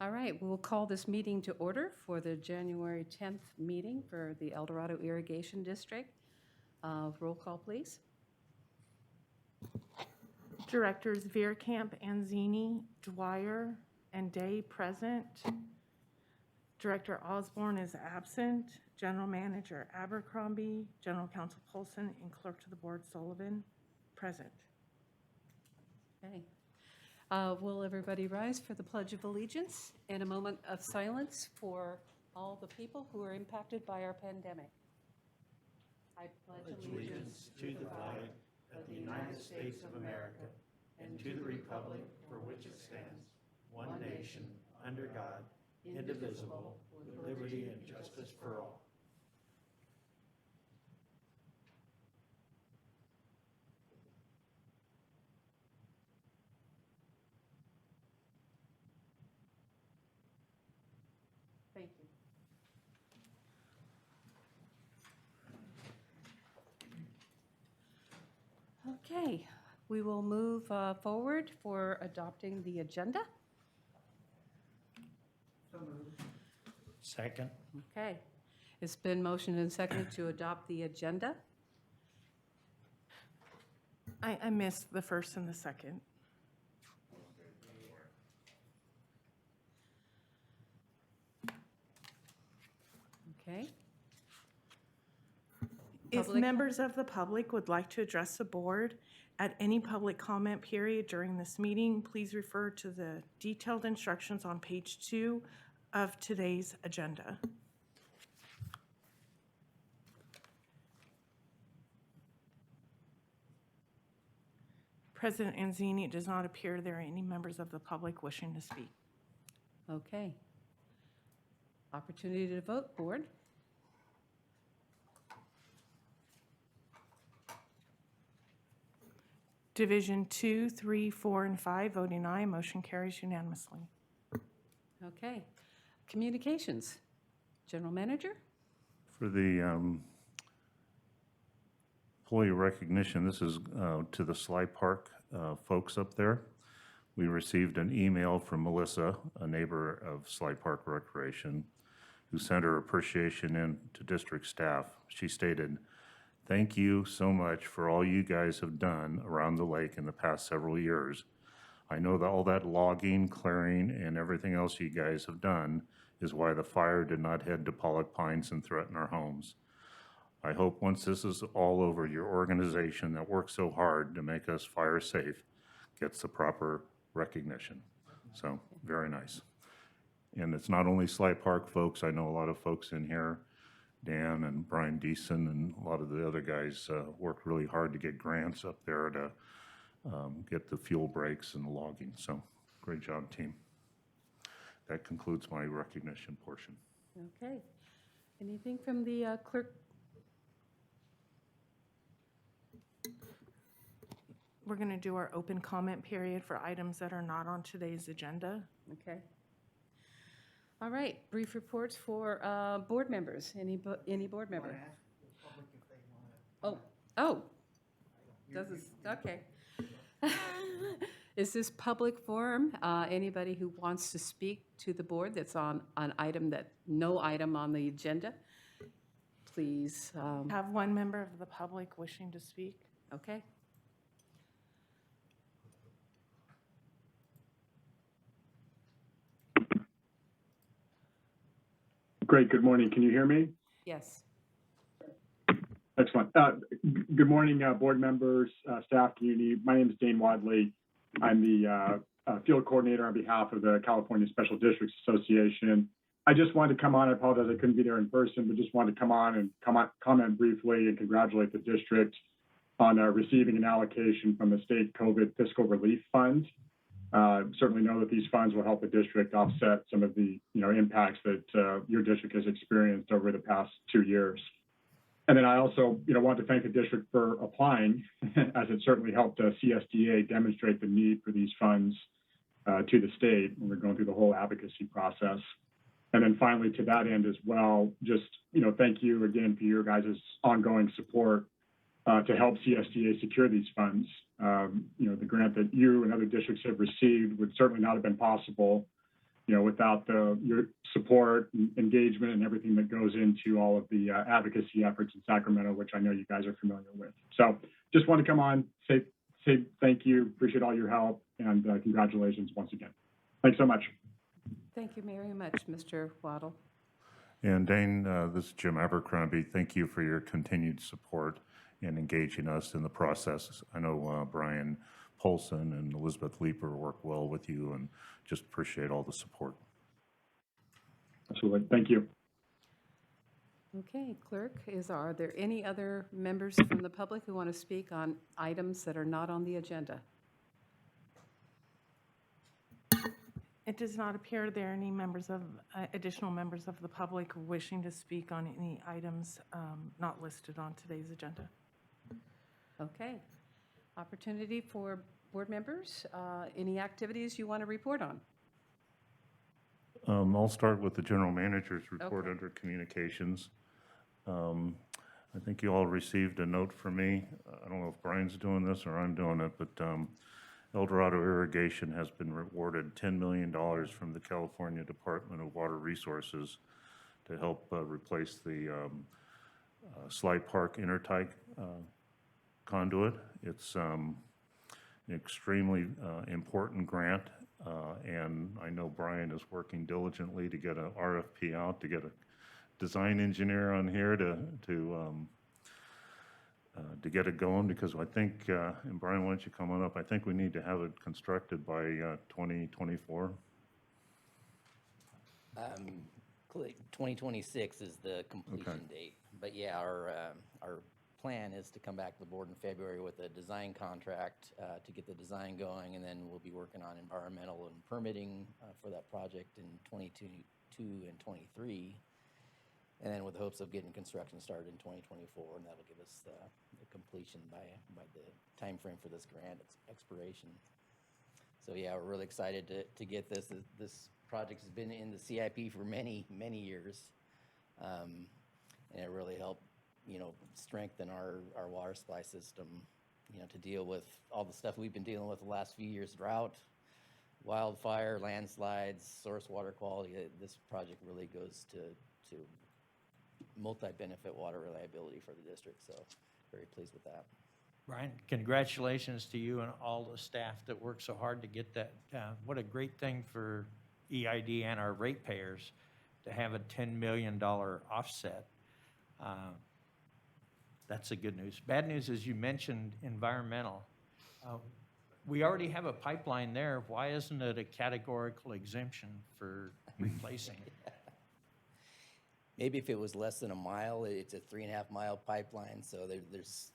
All right, we'll call this meeting to order for the January 10th meeting for the El Dorado Irrigation District. Roll call, please. Directors Veerkamp, Anzini, Dwyer, and Day present. Director Osborne is absent. General Manager Abercrombie, General Counsel Polson, and Clerk to the Board Sullivan present. Okay. Will everybody rise for the Pledge of Allegiance and a moment of silence for all the people who are impacted by our pandemic? I pledge allegiance to the flag of the United States of America and to the republic for which it stands, one nation, under God, indivisible, with liberty and justice for all. Thank you. Okay, we will move forward for adopting the agenda. Second. Okay, it's been motioned and seconded to adopt the agenda. I missed the first and the second. Okay. If Public- members of the public would like to address the board at any public comment period during this meeting, please refer to the detailed instructions on page 2 of today's agenda. President Anzini, it does not appear there are any members of the public wishing to speak. Okay. Opportunity to vote, board. Division 2, 3, 4, and 5, voting aye, motion carries unanimously. Okay. Communications. General Manager? For the employee recognition, this is to the Sly Park folks up there. We received an email from Melissa, a neighbor of Sly Park Recreation, who sent her appreciation in to district staff. She stated, "Thank you so much for all you guys have done around the lake in the past several years. I know that all that logging, clearing, and everything else you guys have done is why the fire did not head to Pollock Pines and threaten our homes. I hope once this is all over, your organization that works so hard to make us fire safe gets the proper recognition." So, very nice. And it's not only Sly Park folks. I know a lot of folks in here, Dan and Brian Deason and a lot of the other guys worked really hard to get grants up there to get the fuel breaks and the logging. So, great job, team. That concludes my recognition portion. Okay. Anything from the clerk? We're going to do our open comment period for items that are not on today's agenda. Okay. All right, brief reports for board members. Any board member? Oh, okay. Is this public forum? Anybody who wants to speak to the board that's on an item that, no item on the agenda, please. Have one member of the public wishing to speak. Okay. Great. Good morning. Can you hear me? Yes. Excellent. Good morning, board members, staff, community. My name is Dane Wadley. I'm the field coordinator on behalf of the California Special Districts Association. I just wanted to come on. I apologize I couldn't be there in person, but just wanted to come on and comment briefly and congratulate the district on receiving an allocation from the state COVID fiscal relief fund. Certainly know that these funds will help the district offset some of the impacts that your district has experienced over the past 2 years. And then I also want to thank the district for applying, as it certainly helped CSDA demonstrate the need for these funds to the state when we're going through the whole advocacy process. And then finally, to that end as well, just thank you again for your guys' ongoing support to help CSDA secure these funds. The grant that you and other districts have received would certainly not have been possible without your support and engagement and everything that goes into all of the advocacy efforts in Sacramento, which I know you guys are familiar with. So just want to come on, say thank you, appreciate all your help, and congratulations once again. Thanks so much. Thank you very much, Mr. Waddle. And Dane, this is Jim Abercrombie. Thank you for your continued support and engaging us in the process. I know Brian Polson and Elizabeth Leeper work well with you, and just appreciate all the support. Absolutely. Thank you. Okay, Clerk, are there any other members from the public who want to speak on items that are not on the agenda? It does not appear there are any additional members of the public wishing to speak on any items not listed on today's agenda. Okay. Opportunity for board members. Any activities you want to report on? I'll start with the general manager's report Okay. under communications. I think you all received a note from me. I don't know if Brian's doing this or I'm doing it, but Dorado Irrigation has been rewarded $10 million from the California Department of Water Resources to help replace the Sly Park intertike conduit. It's an extremely important grant, and I know Brian is working diligently to get an RFP out, to get a design engineer on here to get it going, because I think, and Brian, why don't you come on up? I think we need to have it constructed by 2024. 2026 is the completion date. But yeah, our plan is to come back to the board in February with a design contract to get the design going, and then we'll be working on environmental and permitting for that project in 22 and 23. And then with the hopes of getting construction started in 2024, and that'll give us the completion by the time frame for this grant expiration. So yeah, we're really excited to get this. This project has been in the CIP for many, many years, and it really helped, strengthen our water supply system, to deal with all the stuff we've been dealing with the last few years: drought, wildfire, landslides, source water quality. This project really goes to multi-benefit water reliability for the district, so very pleased with that. Brian, congratulations to you and all the staff that worked so hard to get that. What a great thing for EID and our ratepayers to have a $10 million offset. That's the good news. Bad news is you mentioned environmental. We already have a pipeline there. Why isn't it a categorical exemption for replacing it? Maybe if it was less than a mile, it's a 3.5 mile pipeline, so there's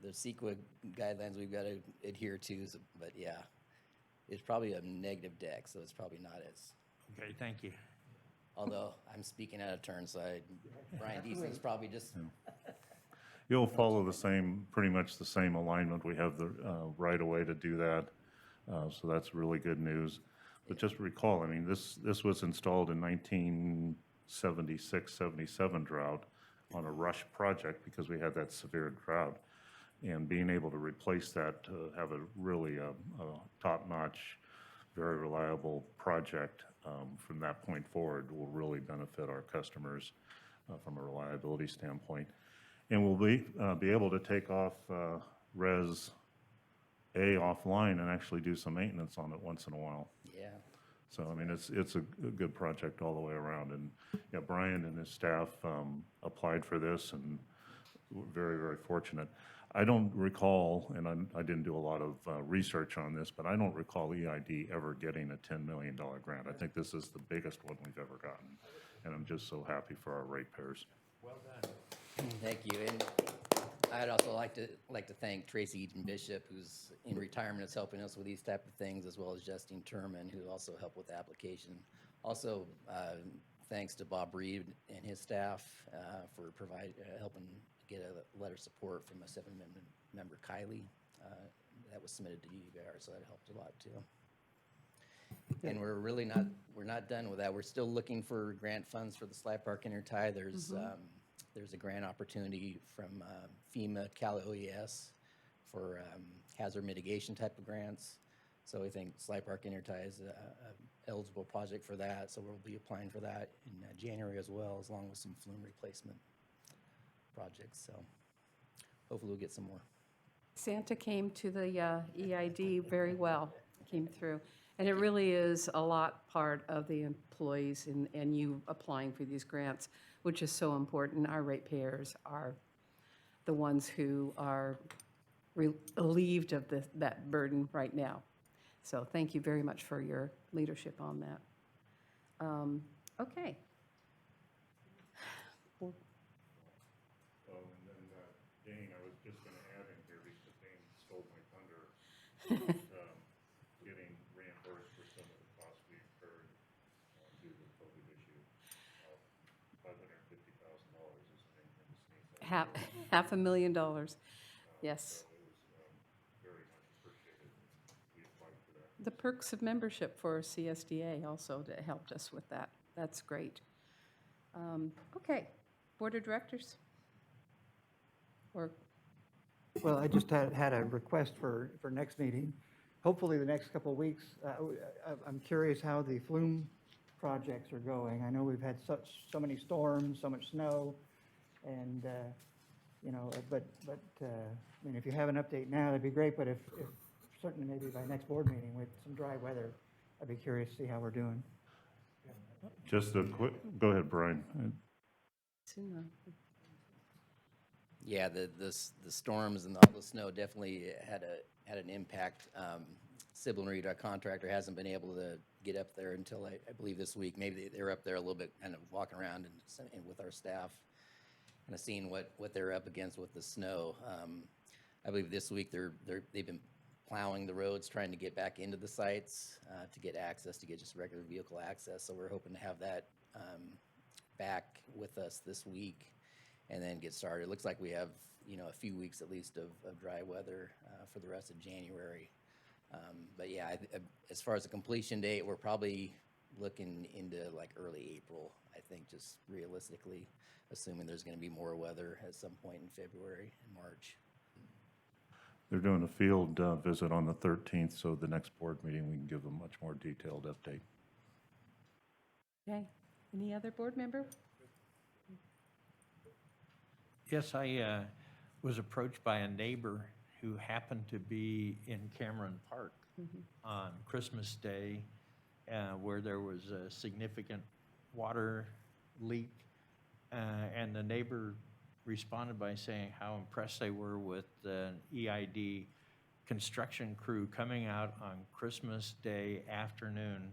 CEQA guidelines we've got to adhere to, but yeah, it's probably a negative deck, so it's probably not as, Okay, thank you. although I'm speaking out of turn, so Brian Deason's probably just, You'll follow the same, pretty much the same alignment. We have the right of way to do that, so that's really good news. But just recall, I mean, this was installed in 1976, 77 drought on a rush project because we had that severe drought. And being able to replace that to have a really top-notch, very reliable project from that point forward will really benefit our customers from a reliability standpoint. And we'll be able to take off Res A offline and actually do some maintenance on it once in a while. yeah. So, I mean, it's a good project all the way around. And, yeah, Brian and his staff applied for this, and we're very, very fortunate. I don't recall, and I didn't do a lot of research on this, but I don't recall EID ever getting a $10 million grant. I think this is the biggest one we've ever gotten, and I'm just so happy for our ratepayers. Well done. Thank you. And I'd also like to thank Tracy Eaton Bishop, who's in retirement, is helping us with these type of things, as well as Justine Turman, who also helped with the application. Also, thanks to Bob Reed and his staff for helping get a letter of support from a 7-member Kylie that was submitted to UVR, so that helped a lot too. And we're not done with that. We're still looking for grant funds for the Sly Park Intertie. There's a grant opportunity from FEMA, Cal OES for hazard mitigation type of grants. So we think Sly Park Intertie is eligible project for that, so we'll be applying for that in January as well, as long with some flume replacement projects, so hopefully we'll get some more. Santa came to the EID very well, came through. And it really is a lot part of the employees and you applying for these grants, which is so important. Our ratepayers are the ones who are relieved of that burden right now. So thank you very much for your leadership on that. Okay. Oh, and then Dane, I was just going to add in here because Dane stole my thunder. Getting reimbursed for some of the costs we incurred due to the COVID issue. $550,000 isn't anything to sneeze at. $500,000, yes. So it was very much appreciated. We applied for that. The perks of membership for CSDA also that helped us with that. That's great. Okay, Board of Directors? Or, Well, I just had a request for next meeting. Hopefully, the next couple of weeks. I'm curious how the flume projects are going. I know we've had so many storms, so much snow, and, but I mean, if you have an update now, that'd be great, but if certainly maybe by next board meeting with some dry weather, I'd be curious to see how we're doing. Just a quick, go ahead, Brian. it's in the- Yeah, the storms and all the snow definitely had an impact. Sybil Reed, our contractor, hasn't been able to get up there until I believe this week. Maybe they're up there a little bit, kind of walking around and with our staff, kind of seeing what they're up against with the snow. I believe this week they've been plowing the roads, trying to get back into the sites to get access, to get just regular vehicle access. So we're hoping to have that back with us this week and then get started. It looks like we have, a few weeks at least of dry weather for the rest of January. But yeah, as far as the completion date, we're probably looking into like early April, I think, just realistically, assuming there's going to be more weather at some point in February and March. They're doing a field visit on the 13th, so the next board meeting, we can give a much more detailed update. Okay, any other board member? Yes, I was approached by a neighbor who happened to be in Cameron Park on Christmas Day, where there was a significant water leak. And the neighbor responded by saying how impressed they were with the EID construction crew coming out on Christmas Day afternoon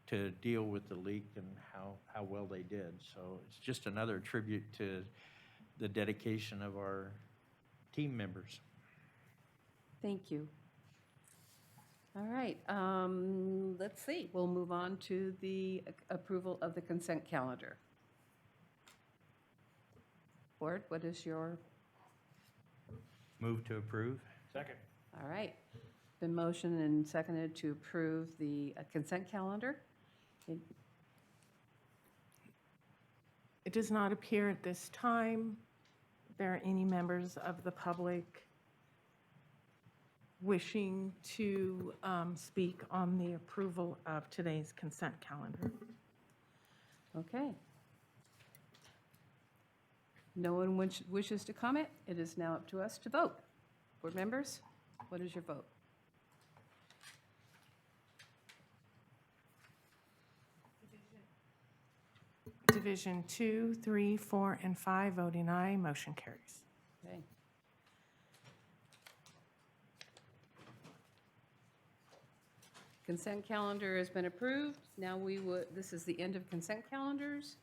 to deal with the leak and how well they did. So it's just another tribute to the dedication of our team members. Thank you. All right, let's see, we'll move on to the approval of the consent calendar. Board, what is your, Move to approve. Second. all right. Been motioned and seconded to approve the consent calendar. It does not appear at this time there are any members of the public wishing to speak on the approval of today's consent calendar. Okay. No one wishes to comment. It is now up to us to vote. Board members, what is your vote? Division 2, 3, 4, and 5 voting aye, motion carries. Okay. Consent calendar has been approved. Now this is the end of consent calendars.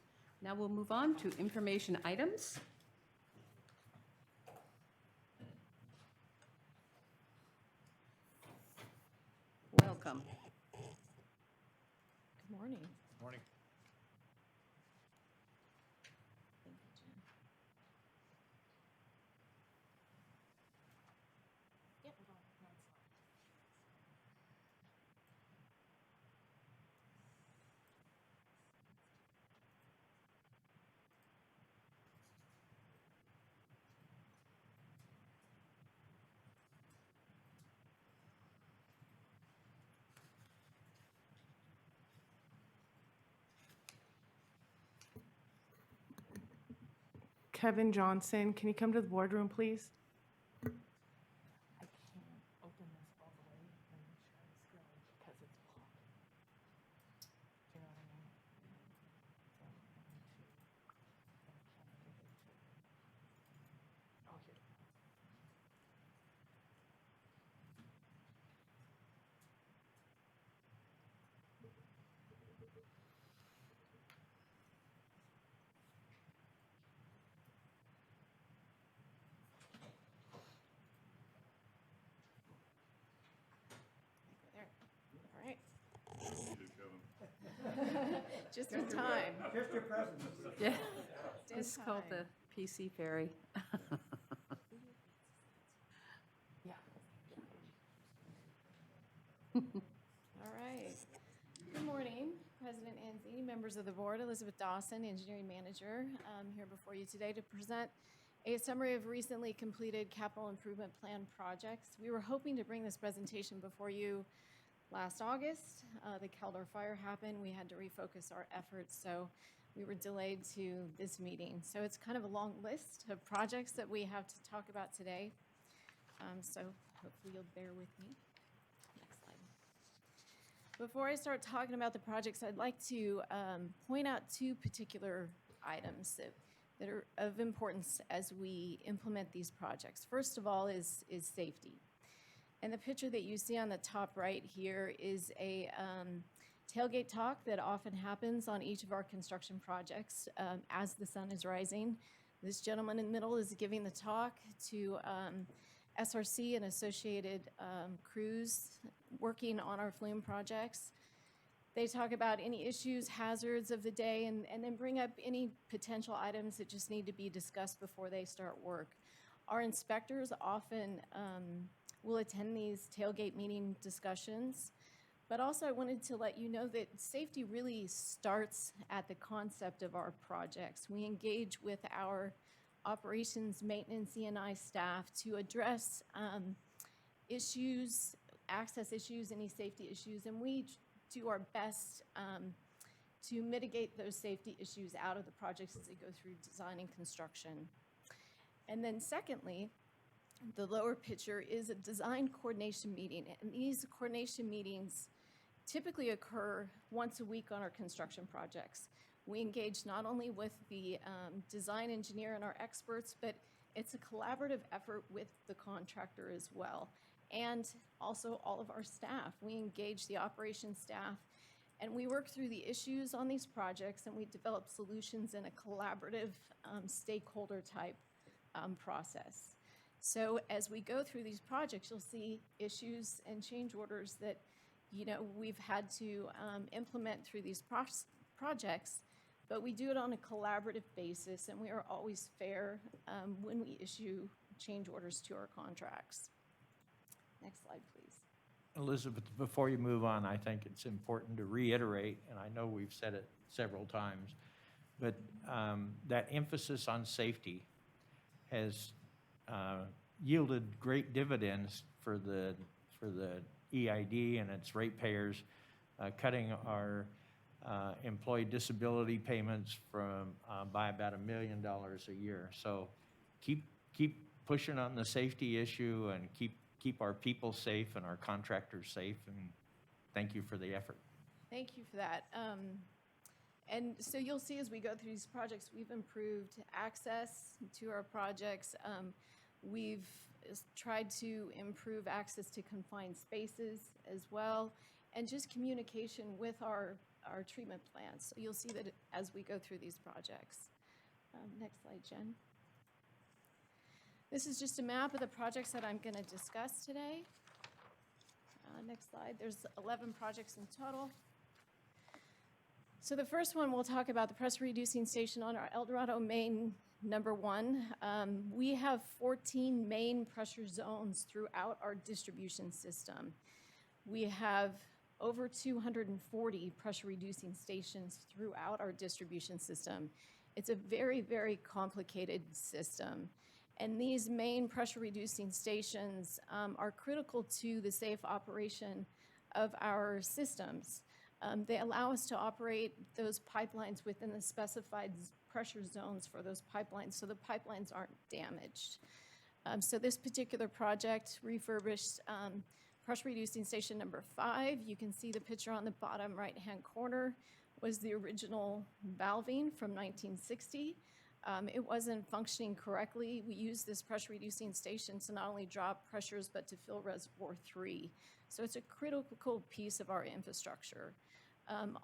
Now we'll move on to information items. Welcome. Good morning. Morning. Thank you, Jen. Yep. Kevin Johnson, can you come to the boardroom, please? I can't open this all the way and make sure it's good because it's blocked. Do you know what I mean? So I'm going to, and Kevin did it too. Oh, here. There. All right. Just in time. Just your presence. Yeah, Just in this is called time. the PC Ferry. Yeah. All right. Good morning, President Anzini, members of the board. Elizabeth Dawson, Engineering Manager, here before you today to present a summary of recently completed capital improvement plan projects. We were hoping to bring this presentation before you last August. The Caldor fire happened. We had to refocus our efforts, so we were delayed to this meeting. So it's kind of a long list of projects that we have to talk about today. So hopefully you'll bear with me. Next slide. Before I start talking about the projects, I'd like to point out two particular items that are of importance as we implement these projects. First of all is safety. And the picture that you see on the top right here is a tailgate talk that often happens on each of our construction projects as the sun is rising. This gentleman in the middle is giving the talk to SRC and associated crews working on our flume projects. They talk about any issues, hazards of the day, and then bring up any potential items that just need to be discussed before they start work. Our inspectors often will attend these tailgate meeting discussions, but also I wanted to let you know that safety really starts at the concept of our projects. We engage with our operations, maintenance, E&I staff to address issues, access issues, any safety issues, and we do our best to mitigate those safety issues out of the projects as they go through design and construction. And then secondly, the lower picture is a design coordination meeting, and these coordination meetings typically occur once a week on our construction projects. We engage not only with the design engineer and our experts, but it's a collaborative effort with the contractor as well, and also all of our staff. We engage the operations staff, and we work through the issues on these projects, and we develop solutions in a collaborative stakeholder type process. So as we go through these projects, you'll see issues and change orders that we've had to implement through these projects, but we do it on a collaborative basis, and we are always fair when we issue change orders to our contracts. Next slide, please. Elizabeth, before you move on, I think it's important to reiterate, and I know we've said it several times, but that emphasis on safety has yielded great dividends for the EID and its ratepayers, cutting our employee disability payments by about $1 million a year. So keep pushing on the safety issue and keep our people safe and our contractors safe, and thank you for the effort. Thank you for that. And so you'll see as we go through these projects, we've improved access to our projects. We've tried to improve access to confined spaces as well, and just communication with our treatment plants. So you'll see that as we go through these projects. Next slide, Jen. This is just a map of the projects that I'm going to discuss today. Next slide. There's 11 projects in total. So the first one, we'll talk about the pressure reducing station on our El Dorado main number 1. We have 14 main pressure zones throughout our distribution system. We have over 240 pressure reducing stations throughout our distribution system. It's a very, very complicated system. And these main pressure reducing stations are critical to the safe operation of our systems. They allow us to operate those pipelines within the specified pressure zones for those pipelines, so the pipelines aren't damaged. So this particular project refurbished pressure reducing station number 5. You can see the picture on the bottom right-hand corner was the original valving from 1960. It wasn't functioning correctly. We used this pressure reducing station to not only drop pressures, but to fill reservoir 3. So it's a critical piece of our infrastructure.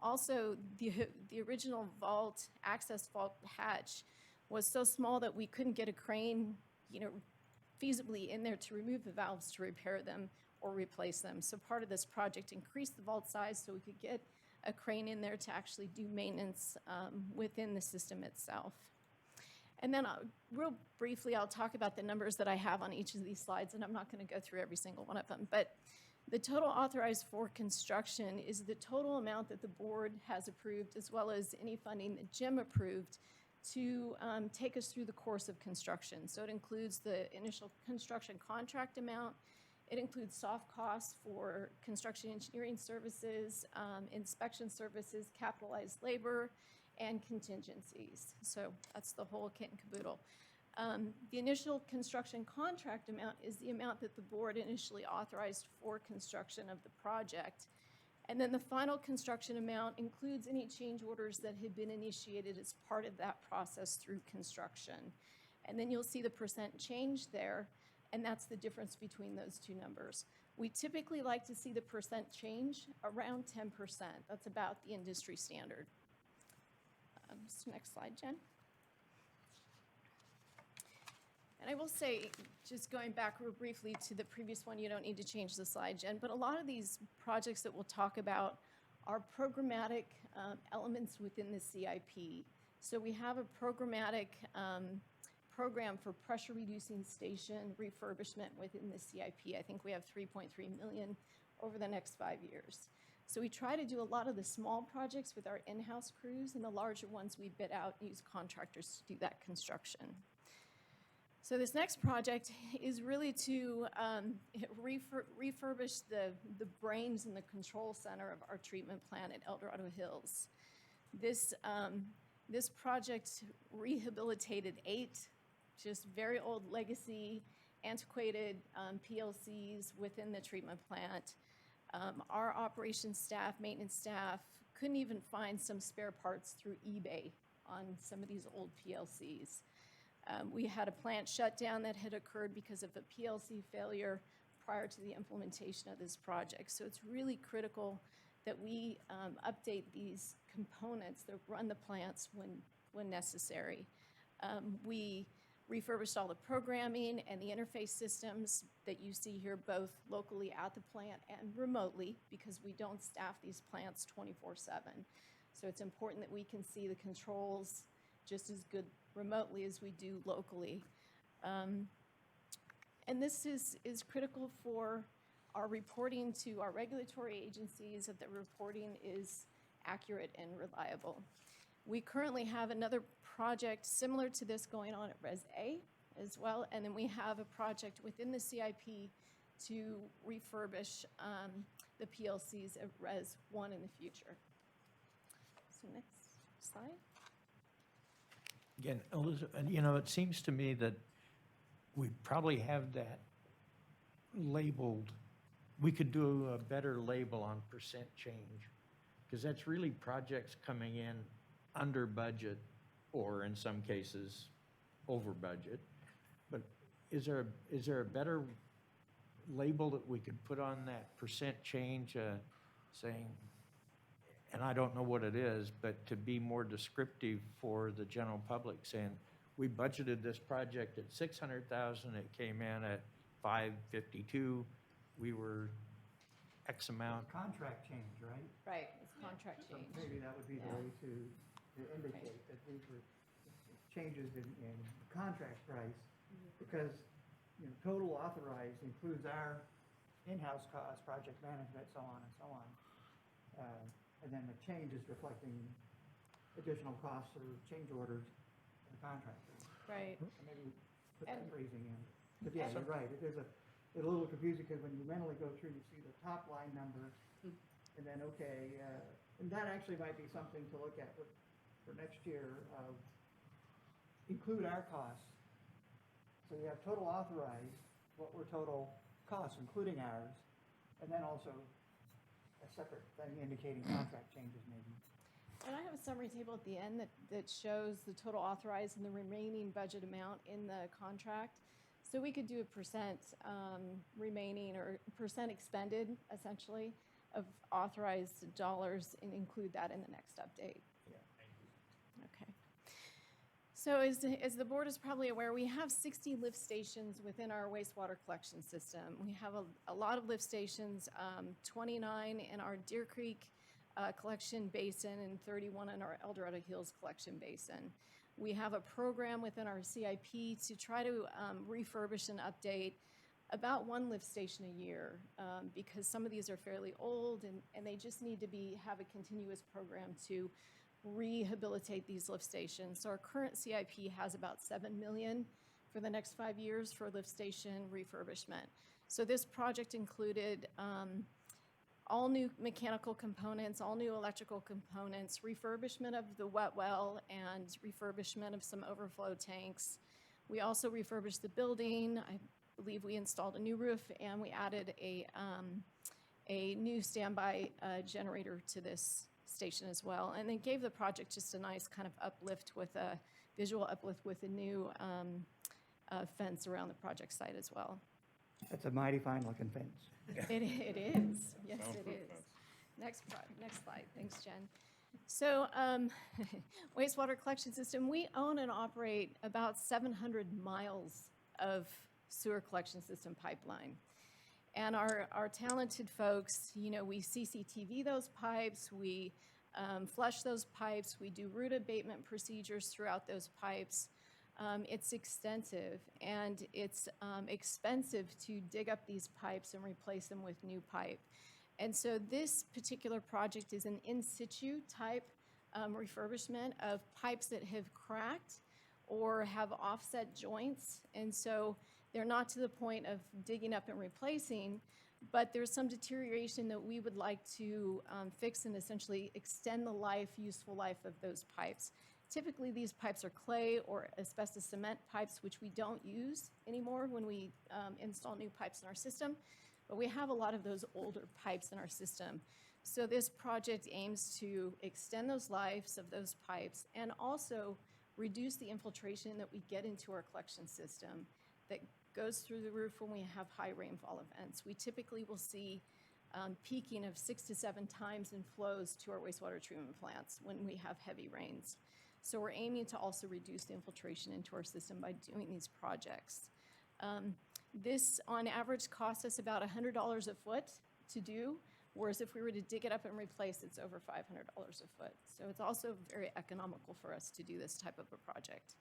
Also, the original vault, access vault hatch was so small that we couldn't get a crane, feasibly in there to remove the valves to repair them or replace them. So part of this project increased the vault size so we could get a crane in there to actually do maintenance within the system itself. And then real briefly, I'll talk about the numbers that I have on each of these slides, and I'm not going to go through every single one of them. But the total authorized for construction is the total amount that the board has approved, as well as any funding that Jim approved to take us through the course of construction. So it includes the initial construction contract amount. It includes soft costs for construction engineering services, inspection services, capitalized labor, and contingencies. So that's the whole kit and caboodle. The initial construction contract amount is the amount that the board initially authorized for construction of the project. And then the final construction amount includes any change orders that had been initiated as part of that process through construction. And then you'll see the percent change there, and that's the difference between those two numbers. We typically like to see the percent change around 10%. That's about the industry standard. So next slide, Jen. And I will say, just going back real briefly to the previous one, you don't need to change the slide, Jen, but a lot of these projects that we'll talk about are programmatic elements within the CIP. So we have a programmatic program for pressure reducing station refurbishment within the CIP. I think we have 3.3 million over the next 5 years. So we try to do a lot of the small projects with our in-house crews, and the larger ones we bid out and use contractors to do that construction. So this next project is really to refurbish the brains and the control center of our treatment plant at El Dorado Hills. This project rehabilitated 8 just very old legacy, antiquated PLCs within the treatment plant. Our operations staff, maintenance staff, couldn't even find some spare parts through eBay on some of these old PLCs. We had a plant shutdown that had occurred because of a PLC failure prior to the implementation of this project. So it's really critical that we update these components that run the plants when necessary. We refurbished all the programming and the interface systems that you see here, both locally at the plant and remotely, because we don't staff these plants 24/7. So it's important that we can see the controls just as good remotely as we do locally. And this is critical for our reporting to our regulatory agencies, that the reporting is accurate and reliable. We currently have another project similar to this going on at Res A as well, and then we have a project within the CIP to refurbish the PLCs at Res 1 in the future. So next slide. Again, Elizabeth, it seems to me that we probably have that labeled. We could do a better label on percent change, because that's really projects coming in under budget, or in some cases, over budget. But is there a better label that we could put on that percent change, saying, and I don't know what it is, but to be more descriptive for the general public, saying, we budgeted this project at 600,000, it came in at 552, we were X amount. Contract change, right? Right, it's contract So change. maybe that would be the way to indicate that these were changes in contract price, because, total authorized includes our in-house costs, project management, so on and so on. And then the change is reflecting additional costs or change orders to the contractor. Right. So maybe put that And- phrasing in. But yeah, you're right, it's a little confusing, because when you mentally go through, you see the top line number, and then, okay, And that actually might be something to look at for next year, include our costs. So you have total authorized, what were total costs, including ours, and then also a separate thing indicating contract changes maybe. And I have a summary table at the end that shows the total authorized and the remaining budget amount in the contract. So we could do a percent remaining or percent expended, essentially, of authorized dollars and include that in the next update. Okay. So as the board is probably aware, we have 60 lift stations within our wastewater collection system. We have a lot of lift stations, 29 in our Deer Creek collection basin and 31 in our El Dorado Hills collection basin. We have a program within our CIP to try to refurbish and update about one lift station a year because some of these are fairly old and they just need to have a continuous program to rehabilitate these lift stations. So our current CIP has about $7 million for the next 5 years for lift station refurbishment. So this project included all new mechanical components, all new electrical components, refurbishment of the wet well, and refurbishment of some overflow tanks. We also refurbished the building. I believe we installed a new roof, and we added a new standby generator to this station as well. And then gave the project just a nice kind of uplift with a visual uplift with a new fence around the project site as well. That's a mighty fine looking fence. It is. Yes, it is. Next slide. Thanks, Jen. So wastewater collection system, we own and operate about 700 miles of sewer collection system pipeline. And our talented folks, you know, we CCTV those pipes, we flush those pipes, we do root abatement procedures throughout those pipes. It's extensive and it's expensive to dig up these pipes and replace them with new pipe. And so this particular project is an in situ type refurbishment of pipes that have cracked or have offset joints. And so they're not to the point of digging up and replacing, but there's some deterioration that we would like to fix and essentially extend the useful life of those pipes. Typically, these pipes are clay or asbestos cement pipes, which we don't use anymore when we install new pipes in our system, but we have a lot of those older pipes in our system. So this project aims to extend those lives of those pipes and also reduce the infiltration that we get into our collection system that goes through the roof when we have high rainfall events. We typically will see peaking of 6 to 7 times in flows to our wastewater treatment plants when we have heavy rains. So we're aiming to also reduce the infiltration into our system by doing these projects. This, on average, costs us about $100 a foot to do, whereas if we were to dig it up and replace, it's over $500 a foot. So it's also very economical for us to do this type of a project.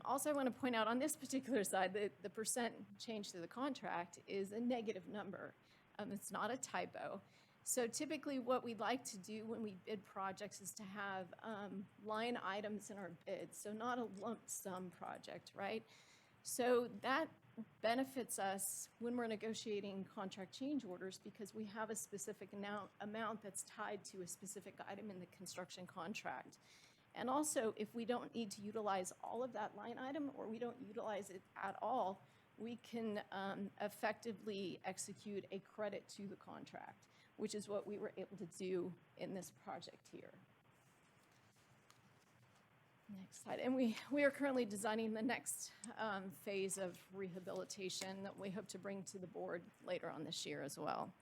Also, I want to point out on this particular side that the percent change to the contract is a negative number. It's not a typo. So typically what we'd like to do when we bid projects is to have line items in our bids, so not a lump sum project, right? So that benefits us when we're negotiating contract change orders because we have a specific amount that's tied to a specific item in the construction contract. And also, if we don't need to utilize all of that line item or we don't utilize it at all, we can effectively execute a credit to the contract, which is what we were able to do in this project here. Next slide. And we are currently designing the next phase of rehabilitation that we hope to bring to the board later on this year as well.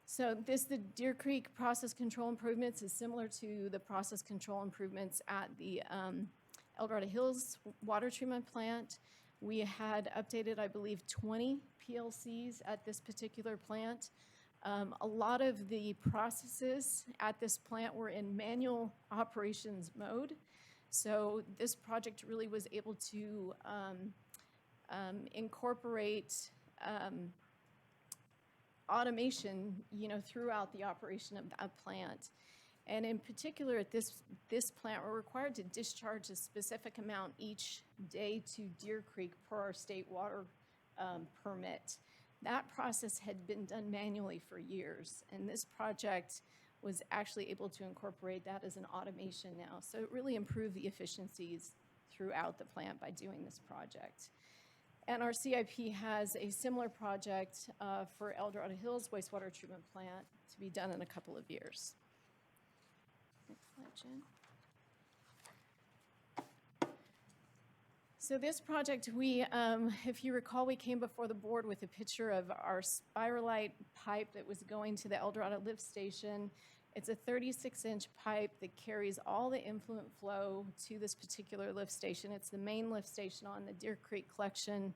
So the Deer Creek process control improvements is similar to the process control improvements at the El Dorado Hills water treatment plant. We had updated, I believe, 20 PLCs at this particular plant. A lot of the processes at this plant were in manual operations mode. So this project really was able to incorporate automation, throughout the operation of that plant. And in particular, at this plant, we're required to discharge a specific amount each day to Deer Creek per our state water permit. That process had been done manually for years, and this project was actually able to incorporate that as an automation now. So it really improved the efficiencies throughout the plant by doing this project. And our CIP has a similar project for El Dorado Hills wastewater treatment plant to be done in a couple of years. Next slide, Jen. So this project, if you recall, we came before the board with a picture of our spiralite pipe that was going to the El Dorado lift station. It's a 36-inch pipe that carries all the influent flow to this particular lift station. It's the main lift station on the Deer Creek collection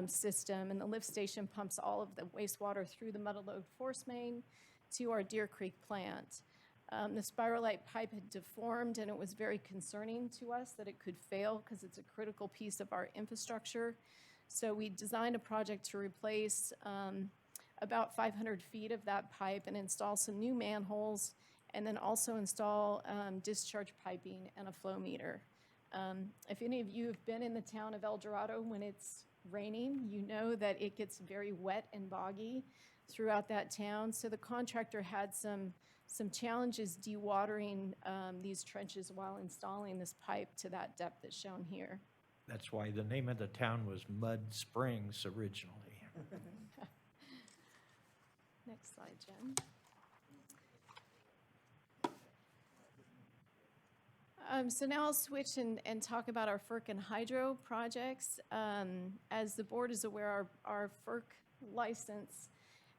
system, and the lift station pumps all of the wastewater through the Motherload force main to our Deer Creek plant. The spiralite pipe had deformed, and it was very concerning to us that it could fail because it's a critical piece of our infrastructure. So we designed a project to replace about 500 feet of that pipe and install some new manholes, and then also install discharge piping and a flow meter. If any of you have been in the town of El Dorado when it's raining, you know that it gets very wet and boggy throughout that town. So the contractor had some challenges dewatering these trenches while installing this pipe to that depth that's shown here. That's why the name of the town was Mud Springs originally. Next slide, Jen. So now I'll switch and talk about our Ferc and hydro projects. As the board is aware, our Ferc license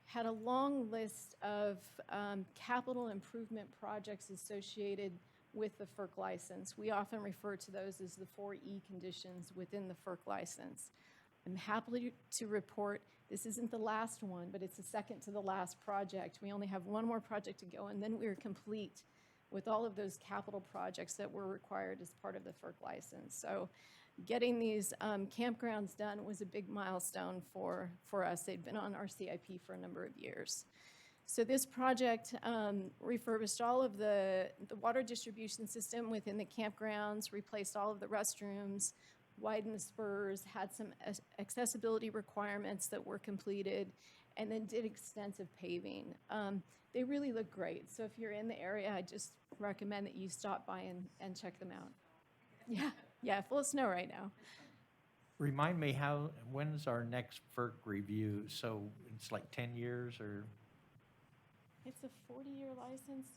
had a long list of capital improvement projects associated with the Ferc license. We often refer to those as the 4E conditions within the Ferc license. I'm happy to report this isn't the last one, but it's the second to the last project. We only have one more project to go, and then we're complete with all of those capital projects that were required as part of the Ferc license. So getting these campgrounds done was a big milestone for us. They'd been on our CIP for a number of years. So this project refurbished all of the water distribution system within the campgrounds, replaced all of the restrooms, widened the spurs, had some accessibility requirements that were completed, and then did extensive paving. They really look great. So if you're in the area, I just recommend that you stop by and check them out. Yeah, full of snow right now. Remind me when's our next FERC review? So it's like 10 years or? It's a 40-year license.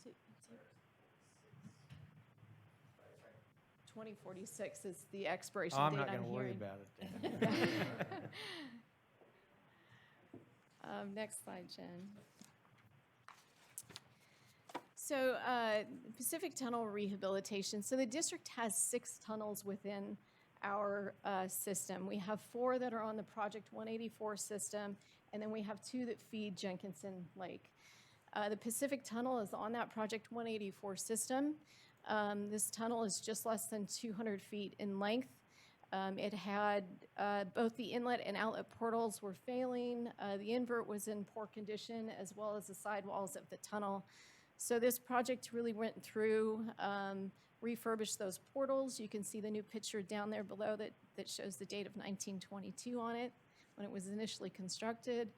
2046 is the expiration Oh, I'm date not I'm going to worry hearing. about it then. Next slide, Jen. So Pacific Tunnel Rehabilitation. So the district has 6 tunnels within our system. We have 4 that are on the Project 184 system, and then we have 2 that feed Jenkinson Lake. The Pacific Tunnel is on that Project 184 system. This tunnel is just less than 200 feet in length. It had both the inlet and outlet portals were failing. The invert was in poor condition, as well as the sidewalls of the tunnel. So this project really went through, refurbished those portals. You can see the new picture down there below that shows the date of 1922 on it, when it was initially constructed,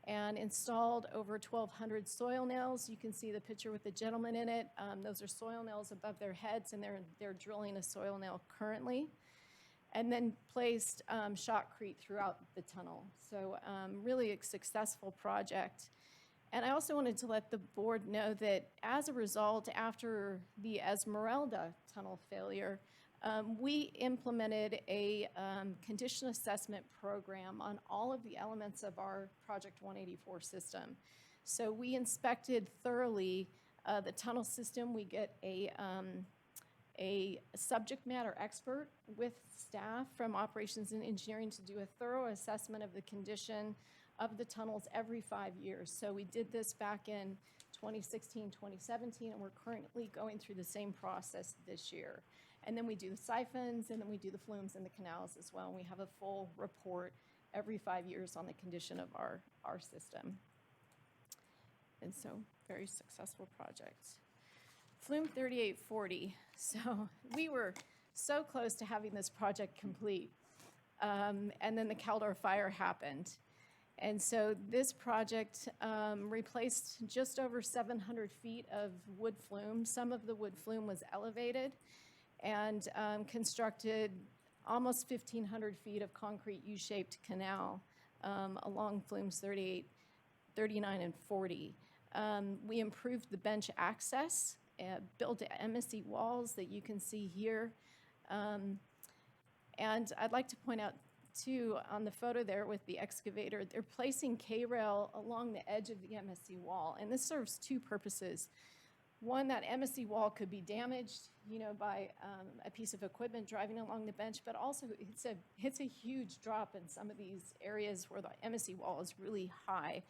and installed over 1,200 soil nails. You can see the picture with the gentleman in it. Those are soil nails above their heads, and they're drilling a soil nail currently. And then placed shotcrete throughout the tunnel. So really a successful project. And I also wanted to let the board know that as a result, after the Esmeralda tunnel failure, we implemented a condition assessment program on all of the elements of our Project 184 system. So we inspected thoroughly the tunnel system. We get a subject matter expert with staff from operations and engineering to do a thorough assessment of the condition of the tunnels every 5 years. So we did this back in 2016, 2017, and we're currently going through the same process this year. And then we do the siphons, and then we do the flumes and the canals as well. And we have a full report every 5 years on the condition of our system. And so, very successful project. Flume 3840. So we were so close to having this project complete. And then the Caldor fire happened. And so this project replaced just over 700 feet of wood flume. Some of the wood flume was elevated and constructed almost 1,500 feet of concrete U-shaped canal along flumes 38, 39, and 40. We improved the bench access, built MSE walls that you can see here. And I'd like to point out too, on the photo there with the excavator, they're placing K-rail along the edge of the MSE wall. And this serves two purposes. One, that MSE wall could be damaged, by a piece of equipment driving along the bench, but also it's a huge drop in some of these areas where the MSE wall is really high.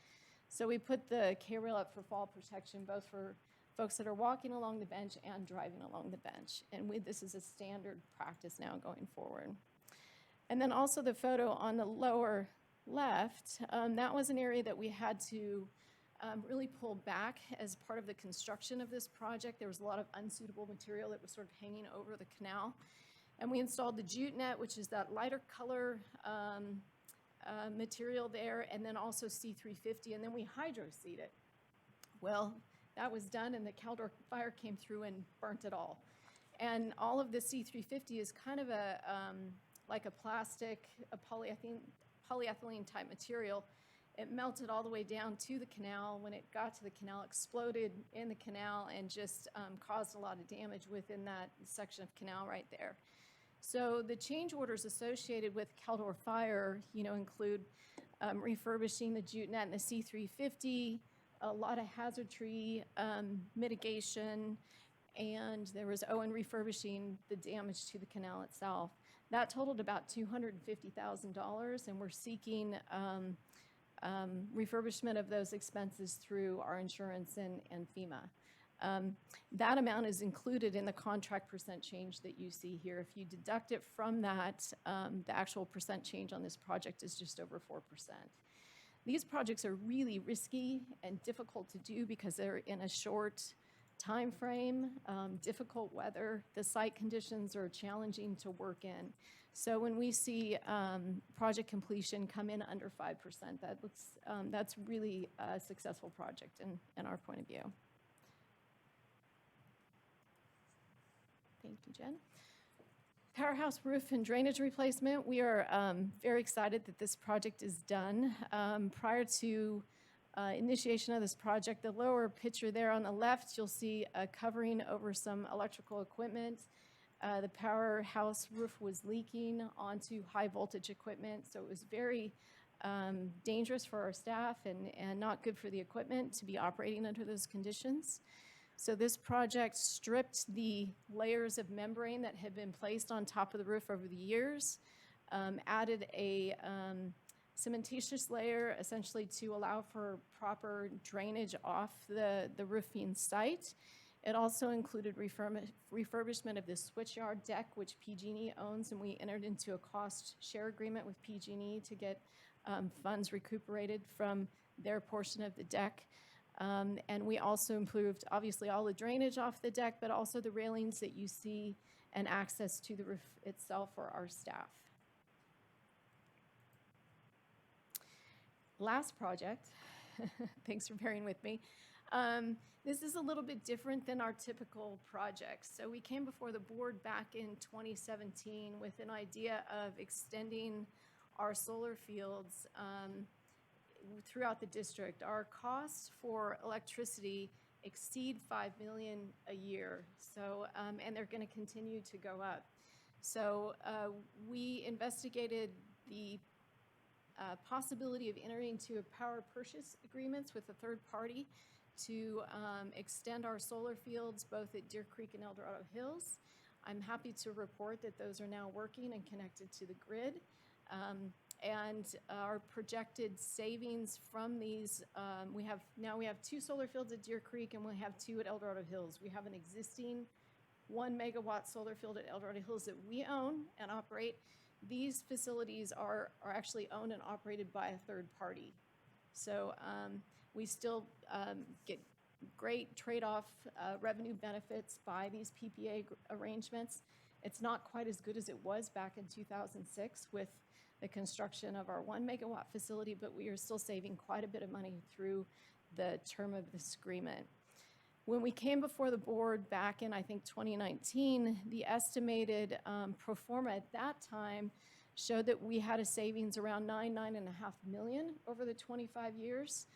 So we put the K-rail up for fall protection, both for folks that are walking along the bench and driving along the bench. And this is a standard practice now going forward. And then also the photo on the lower left, that was an area that we had to really pull back as part of the construction of this project. There was a lot of unsuitable material that was sort of hanging over the canal. And we installed the jute net, which is that lighter color material there, and then also C350, and then we hydro-seed it. Well, that was done, and the Caldor fire came through and burnt it all. And all of the C350 is kind of like a plastic, a polyethylene type material. It melted all the way down to the canal. When it got to the canal, exploded in the canal and just caused a lot of damage within that section of canal right there. So the change orders associated with Caldor fire, include refurbishing the jute net and the C350, a lot of hazard tree mitigation, and there was refurbishing the damage to the canal itself. That totaled about $250,000, and we're seeking refurbishment of those expenses through our insurance and FEMA. That amount is included in the contract percent change that you see here. If you deduct it from that, the actual percent change on this project is just over 4%. These projects are really risky and difficult to do because they're in a short time frame, difficult weather. The site conditions are challenging to work in. So when we see project completion come in under 5%, that's really a successful project in our point of view. Thank you, Jen. Powerhouse roof and drainage replacement. We are very excited that this project is done. Prior to initiation of this project, the lower picture there on the left, you'll see a covering over some electrical equipment. The Powerhouse roof was leaking onto high voltage equipment, so it was very dangerous for our staff and not good for the equipment to be operating under those conditions. So this project stripped the layers of membrane that had been placed on top of the roof over the years, added a cementitious layer essentially to allow for proper drainage off the roofing site. It also included refurbishment of the switchyard deck, which PG&E owns, and we entered into a cost share agreement with PG&E to get funds recuperated from their portion of the deck. And we also improved, obviously, all the drainage off the deck, but also the railings that you see and access to the roof itself for our staff. Last project, thanks for bearing with me. This is a little bit different than our typical projects. So we came before the board back in 2017 with an idea of extending our solar fields throughout the district. Our costs for electricity exceed $5 million a year, so and they're going to continue to go up. So we investigated the possibility of entering into power purchase agreements with a third party to extend our solar fields both at Deer Creek and El Dorado Hills. I'm happy to report that those are now working and connected to the grid. And our projected savings from these, we have 2 solar fields at Deer Creek and we have 2 at El Dorado Hills. We have an existing 1 megawatt solar field at El Dorado Hills that we own and operate. These facilities are actually owned and operated by a third party. So we still get great trade-off revenue benefits by these PPA arrangements. It's not quite as good as it was back in 2006 with the construction of our 1 megawatt facility, but we are still saving quite a bit of money through the term of this agreement. When we came before the board back in, I think, 2019, the estimated pro forma at that time showed that we had a savings around $9.5 million over the 25 years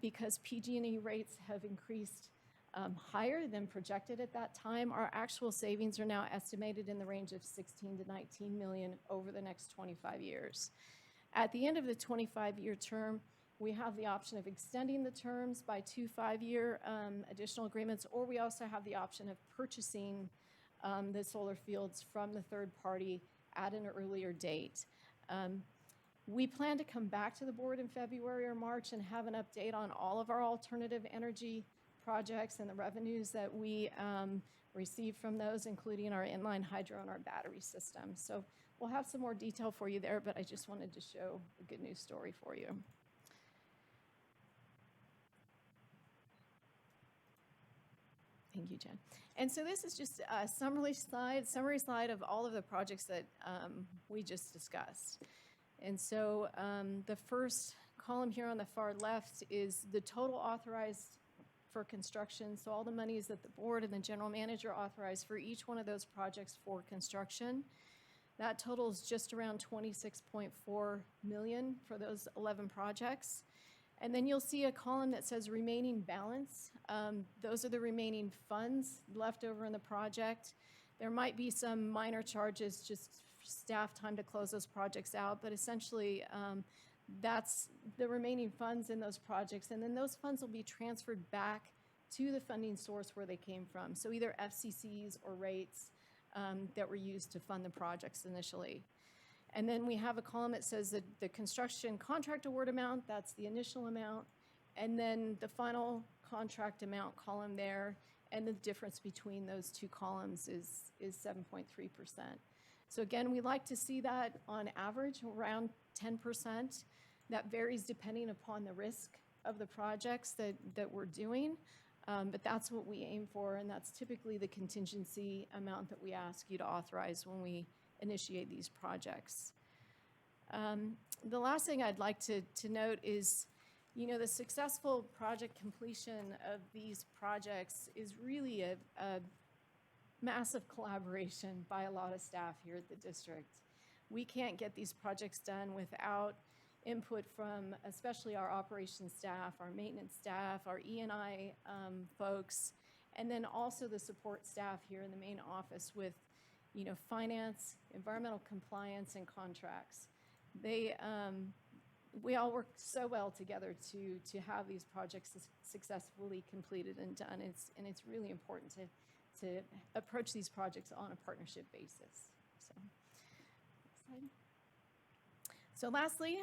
because PG&E rates have increased higher than projected at that time. Our actual savings are now estimated in the range of 16 to 19 million over the next 25 years. At the end of the 25-year term, we have the option of extending the terms by 2 5-year additional agreements, or we also have the option of purchasing the solar fields from the third party at an earlier date. We plan to come back to the board in February or March and have an update on all of our alternative energy projects and the revenues that we receive from those, including our inline hydro and our battery system. So we'll have some more detail for you there, but I just wanted to show a good news story for you. Thank you, Jen. And so this is just a summary slide of all of the projects that we just discussed. And so the first column here on the far left is the total authorized for construction. So all the monies that the board and the general manager authorized for each one of those projects for construction. That totals just around $26.4 million for those 11 projects. And then you'll see a column that says remaining balance. Those are the remaining funds left over in the project. There might be some minor charges, just staff time to close those projects out, but essentially that's the remaining funds in those projects. And then those funds will be transferred back to the funding source where they came from. So either FCCs or rates that were used to fund the projects initially. And then we have a column that says that the construction contract award amount, that's the initial amount, and then the final contract amount column there, and the difference between those two columns is 7.3%. So again, we like to see that on average around 10%. That varies depending upon the risk of the projects that we're doing, but that's what we aim for, and that's typically the contingency amount that we ask you to authorize when we initiate these projects. The last thing I'd like to note is, you know, the successful project completion of these projects is really a massive collaboration by a lot of staff here at the district. We can't get these projects done without input from especially our operations staff, our maintenance staff, our E&I folks, and then also the support staff here in the main office with, you know, finance, environmental compliance, and contracts. We all work so well together to have these projects successfully completed and done. And it's really important to approach these projects on a partnership basis. So, next slide. So lastly,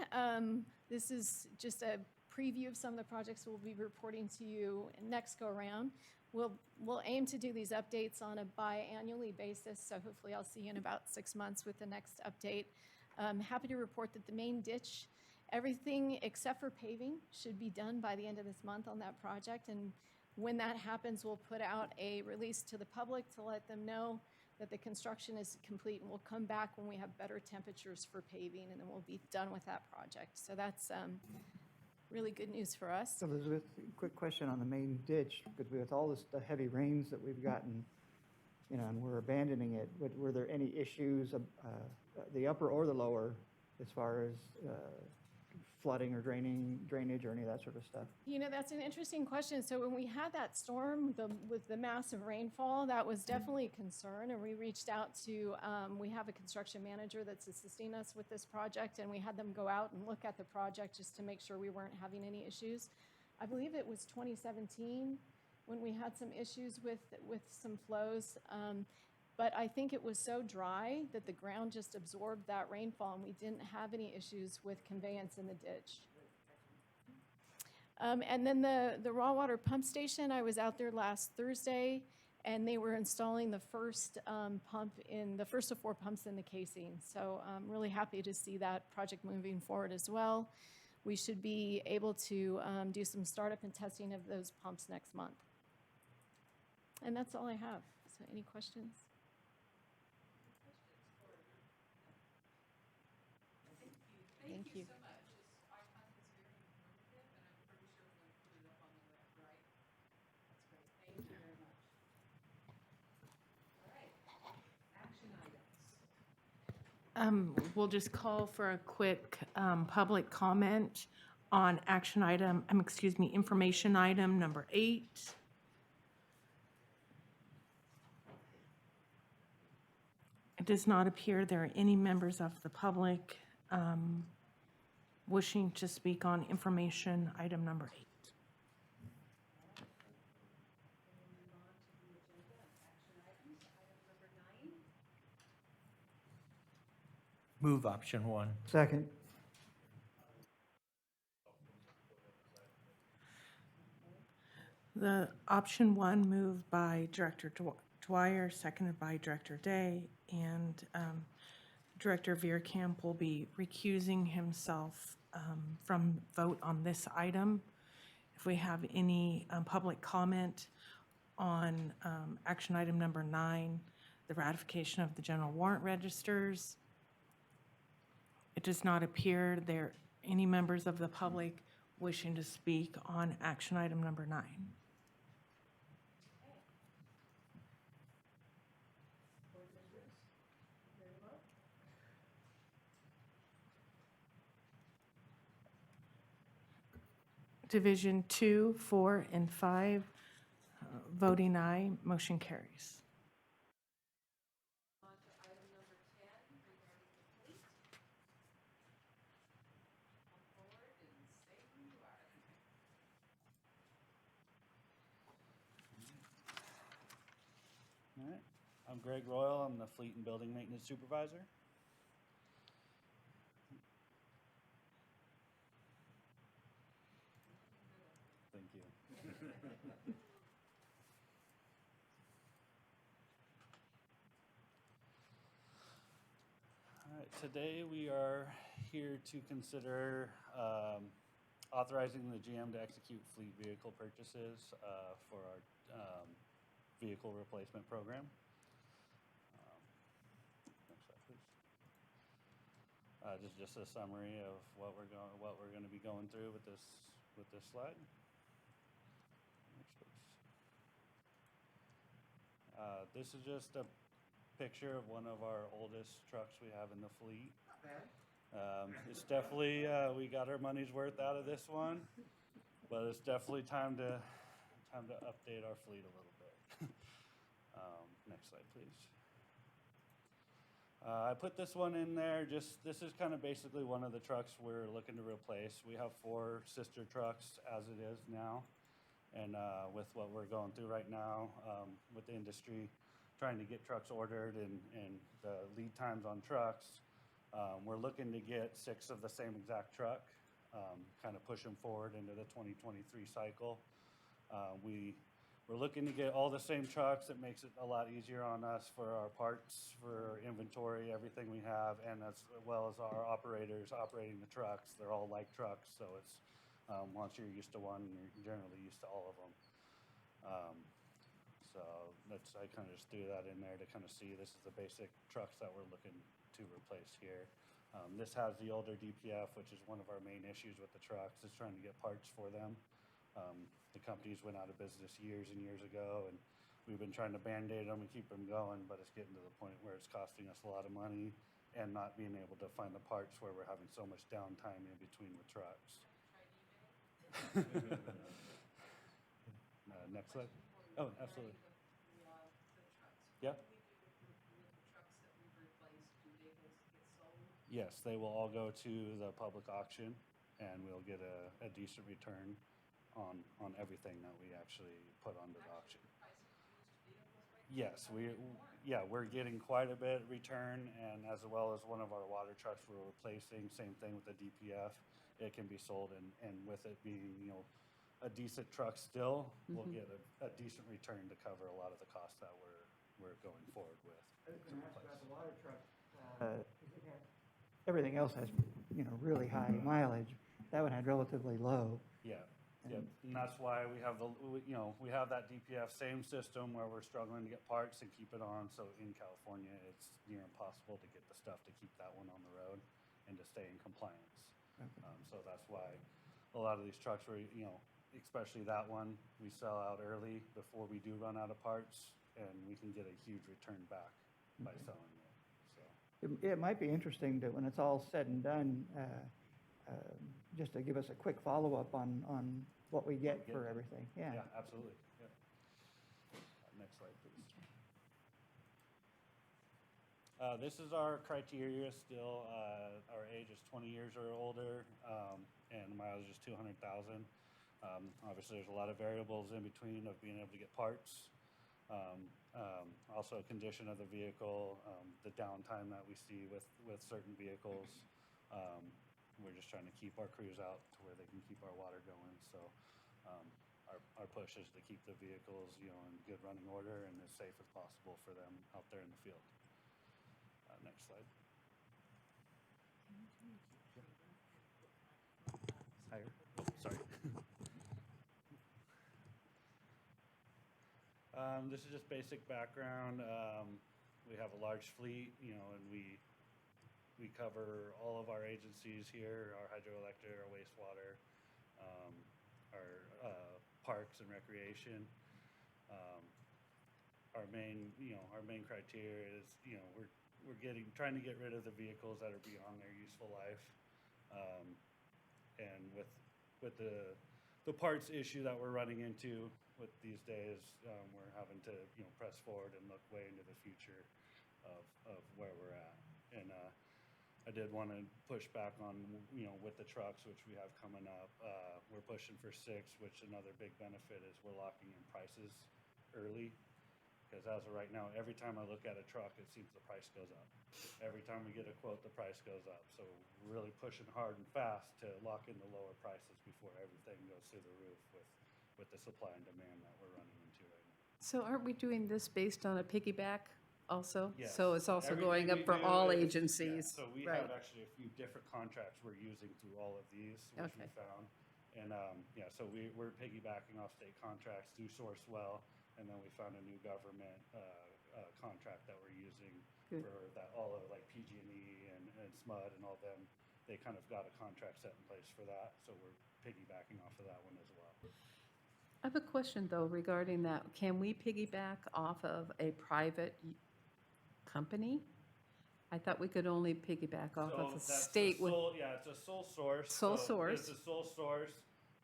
this is just a preview of some of the projects we'll be reporting to you next go around. We'll aim to do these updates on a biannually basis, so hopefully I'll see you in about 6 months with the next update. I'm happy to report that the main ditch, everything except for paving, should be done by the end of this month on that project, and when that happens, we'll put out a release to the public to let them know that the construction is complete, and we'll come back when we have better temperatures for paving, and then we'll be done with that project. So that's really good news for us. Elizabeth, quick question on the main ditch, because with all this, the heavy rains that we've gotten, you know, and we're abandoning it, were there any issues, the upper or the lower, as far as flooding or drainage or any of that sort of stuff? You know, that's an interesting question. So when we had that storm with the massive rainfall, that was definitely a concern, and we reached out to, we have a construction manager that's assisting us with this project, and we had them go out and look at the project just to make sure we weren't having any issues. I believe it was 2017 when we had some issues with some flows, but I think it was so dry that the ground just absorbed that rainfall, and we didn't have any issues with conveyance in the ditch. And then the raw water pump station, I was out there last Thursday, and they were installing the first the first of 4 pumps in the casing. So I'm really happy to see that project moving forward as well. We should be able to do some startup and testing of those pumps next month. And that's all I have. So any questions? Thank you. so much. I thought it was very informative, and I'm pretty sure we're going to put it up on the web, right? That's great. Thank you very much. All right. Action items. We'll just call for a quick public comment on action item, information item number 8. It does not appear there are any members of the public wishing to speak on information item number 8. Move on to the agenda. Action items. Item number 9. Move option 1. Second. The option 1 moved by Director Dwyer, seconded by Director Day, and Director Veerkamp will be recusing himself from vote on this item. If we have any public comment on action item number 9, the ratification of the general warrant registers, it does not appear there are any members of the public wishing to speak on action item number 9. Division 2, 4, and 5, voting aye, motion carries. On to item number 10 regarding the fleet. Come forward and say who you are. All right. I'm Greg Royal. I'm the Fleet and Building Maintenance Supervisor. Thank you. All right. Today we are here to consider authorizing the GM to execute fleet vehicle purchases for our vehicle replacement program. Next slide, please. Just a summary of what we're going to be going through with this slide. Next, please. This is just a picture of one of our oldest trucks we have in the fleet. It's definitely we got our money's worth out of this one, but it's definitely time to update our fleet a little bit. Next slide, please. I put this one in there. This is kind of basically one of the trucks we're looking to replace. We have 4 sister trucks as it is now, and with what we're going through right now with the industry, trying to get trucks ordered and the lead times on trucks, we're looking to get 6 of the same exact truck, kind of push them forward into the 2023 cycle. We're looking to get all the same trucks. It makes it a lot easier on us for our parts, for inventory, everything we have, and as well as our operators operating the trucks. They're all like trucks, so it's once you're used to one, you're generally used to all of them. So I kind of just threw that in there to kind of see this is the basic trucks that we're looking to replace here. This has the older DPF, which is one of our main issues with the trucks, is trying to get parts for them. The companies went out of business years and years ago, and we've been trying to Band-Aid them and keep them going, but it's getting to the point where it's costing us a lot of money and not being able to find the parts where we're having so much downtime in between the trucks. Next slide. Oh, absolutely. The trucks. Yeah. What do we do with the trucks that we've replaced? Do they get sold? Yes, they will all go to the public auction, and we'll get a decent return on everything that we actually put onto the auction. Price of used vehicles right Yes, we're getting quite a bit return, and as well as one of our water trucks we're replacing, same thing with the DPF. It can be sold, and with it being, a decent truck still, we'll get a decent return to cover a lot of the costs that we're going forward with. I was going to ask about the water truck. Everything else has, really high mileage. That one had relatively low. Yeah, yep, and that's why we have we have that DPF same system where we're struggling to get parts and keep it on. So in California, it's near impossible to get the stuff to keep that one on the road, and to stay in compliance. Okay. So that's why a lot of these trucks were, especially that one, we sell out early before we do run out of parts, and we can get a huge return back by selling it, so. It might be interesting to, when it's all said and done, just to give us a quick follow-up on what we get for everything. Yeah. Yeah, absolutely, yeah. Next slide, please. This is our criteria still. Our age is 20 years or older, and mileage is 200,000. Obviously, there's a lot of variables in between of being able to get parts. Also, condition of the vehicle, the downtime that we see with certain vehicles. We're just trying to keep our crews out to where they can keep our water going. So our push is to keep the vehicles, in good running order and as safe as possible for them out there in the field. Next slide. Higher. Oh, sorry. This is just basic background. We have a large fleet, and we cover all of our agencies here, our hydroelectric, our wastewater, our parks and recreation. Our main criteria is, we're trying to get rid of the vehicles that are beyond their useful life. And with the parts issue that we're running into with these days, we're having to, press forward and look way into the future of where we're at. And I did want to push back on, with the trucks, which we have coming up. We're pushing for 6, which another big benefit is we're locking in prices early. Because as of right now, every time I look at a truck, it seems the price goes up. Every time we get a quote, the price goes up. So we're really pushing hard and fast to lock in the lower prices before everything goes through the roof with the supply and demand that we're running into right now. So aren't we doing this based on a piggyback also? Yes. So it's also Everything going up we for do all is- agencies? Yeah, so we Right. have actually a few different contracts we're using through all of these, which we Okay. found. And so we're piggybacking off state contracts through Sourcewell, and then we found a new government contract that we're using Good. for that, all of like PG&E and SMUD and all them. They kind of got a contract set in place for that, so we're piggybacking off of that one as well. I have a question, though, regarding that. Can we piggyback off of a private company? I thought we could only piggyback off of a So that's state the with, sole, yeah, it's a sole source. Sole So source. It's a sole source,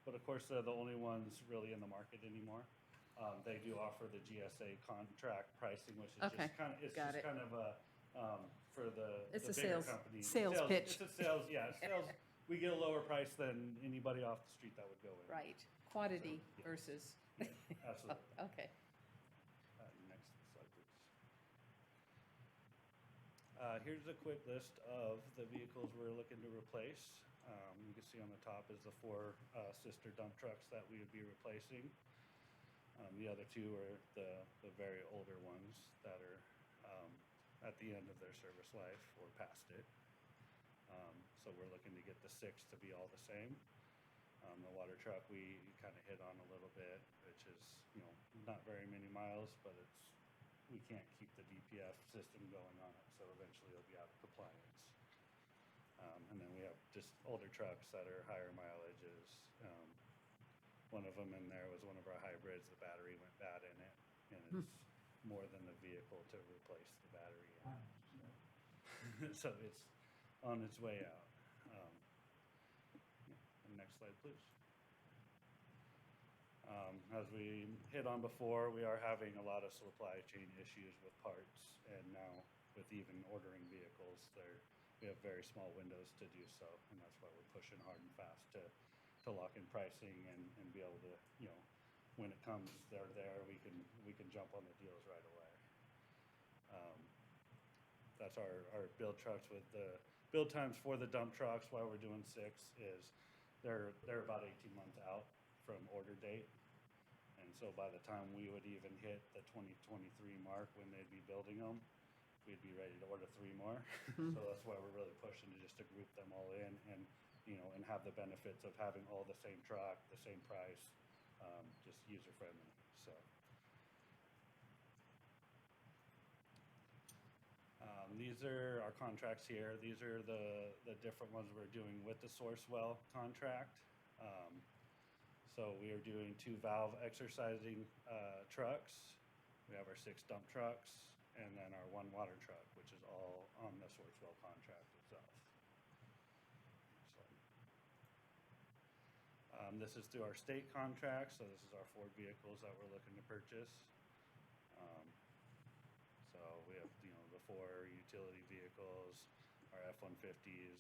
but of course, they're the only ones really in the market anymore. They do offer the Gsa Contract pricing, which is Okay, just kind of, it's got just it. kind of a, for the It's the a bigger sales- companies. sales pitch. It's a sales, yeah, sales, we get a lower price than anybody off the street that would go in. right, quantity So, yeah. versus, Absolutely. okay. Next slide, please. Here's a quick list of the vehicles we're looking to replace. You can see on the top is the 4 sister dump trucks that we would be replacing. The other 2 are the very older ones that are at the end of their service life or past it. So we're looking to get the 6 to be all the same. The water truck we kind of hit on a little bit, which is, not very many miles, but we can't keep the DPF system going on it, so eventually it'll be out of compliance. And then we have just older trucks that are higher mileages. One of them in there was one of our hybrids. The battery went bad in it, and it's more than the vehicle to replace the battery in. So it's on its way out. Next slide, please. As we hit on before, we are having a lot of supply chain issues with parts, and now with even ordering vehicles, we have very small windows to do so, and that's why we're pushing hard and fast to lock in pricing and be able to, when it comes, they're there, we can jump on the deals right away. That's our build trucks. With the build times for the dump trucks, why we're doing 6 is they're about 18 months out from order date. And so by the time we would even hit the 2023 mark when they'd be building them, we'd be ready to order 3 more. So that's why we're really pushing to group them all in and have the benefits of having all the same truck, the same price, just user friendly. So these are our contracts here. These are the different ones we're doing with the Sourcewell contract. So we are doing 2 valve exercising trucks. We have our 6 dump trucks, and then our 1 water truck, which is all on the Sourcewell contract itself. This is through our state contract, so this is our 4 vehicles that we're looking to purchase. So we have, the 4 utility vehicles, our F-150s,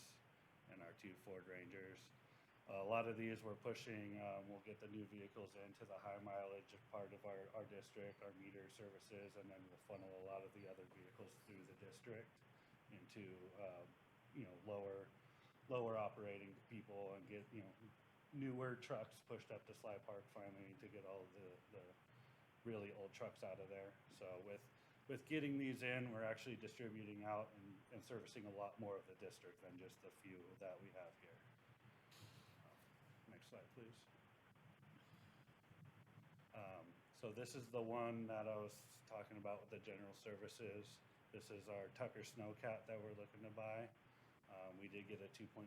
and our 2 Ford Rangers. A lot of these we're pushing, we'll get the new vehicles into the high mileage part of our district, our meter services, and then we'll funnel a lot of the other vehicles through the district into, lower operating people and get, newer trucks pushed up to Sly Park finally to get all the really old trucks out of there. So with getting these in, we're actually distributing out and servicing a lot more of the district than just the few that we have here. Next slide, please. So this is the one that I was talking about with the general services. This is our Tucker Snowcat that we're looking to buy. We did get a 2.5%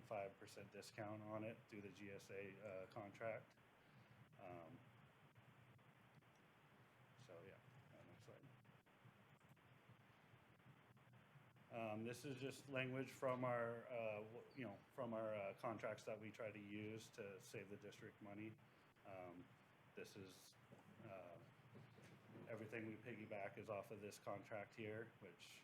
discount on it through the GSA contract. So yeah, next slide. This is just language from our, contracts that we try to use to save the district money. This is everything we piggyback is off of this contract here, which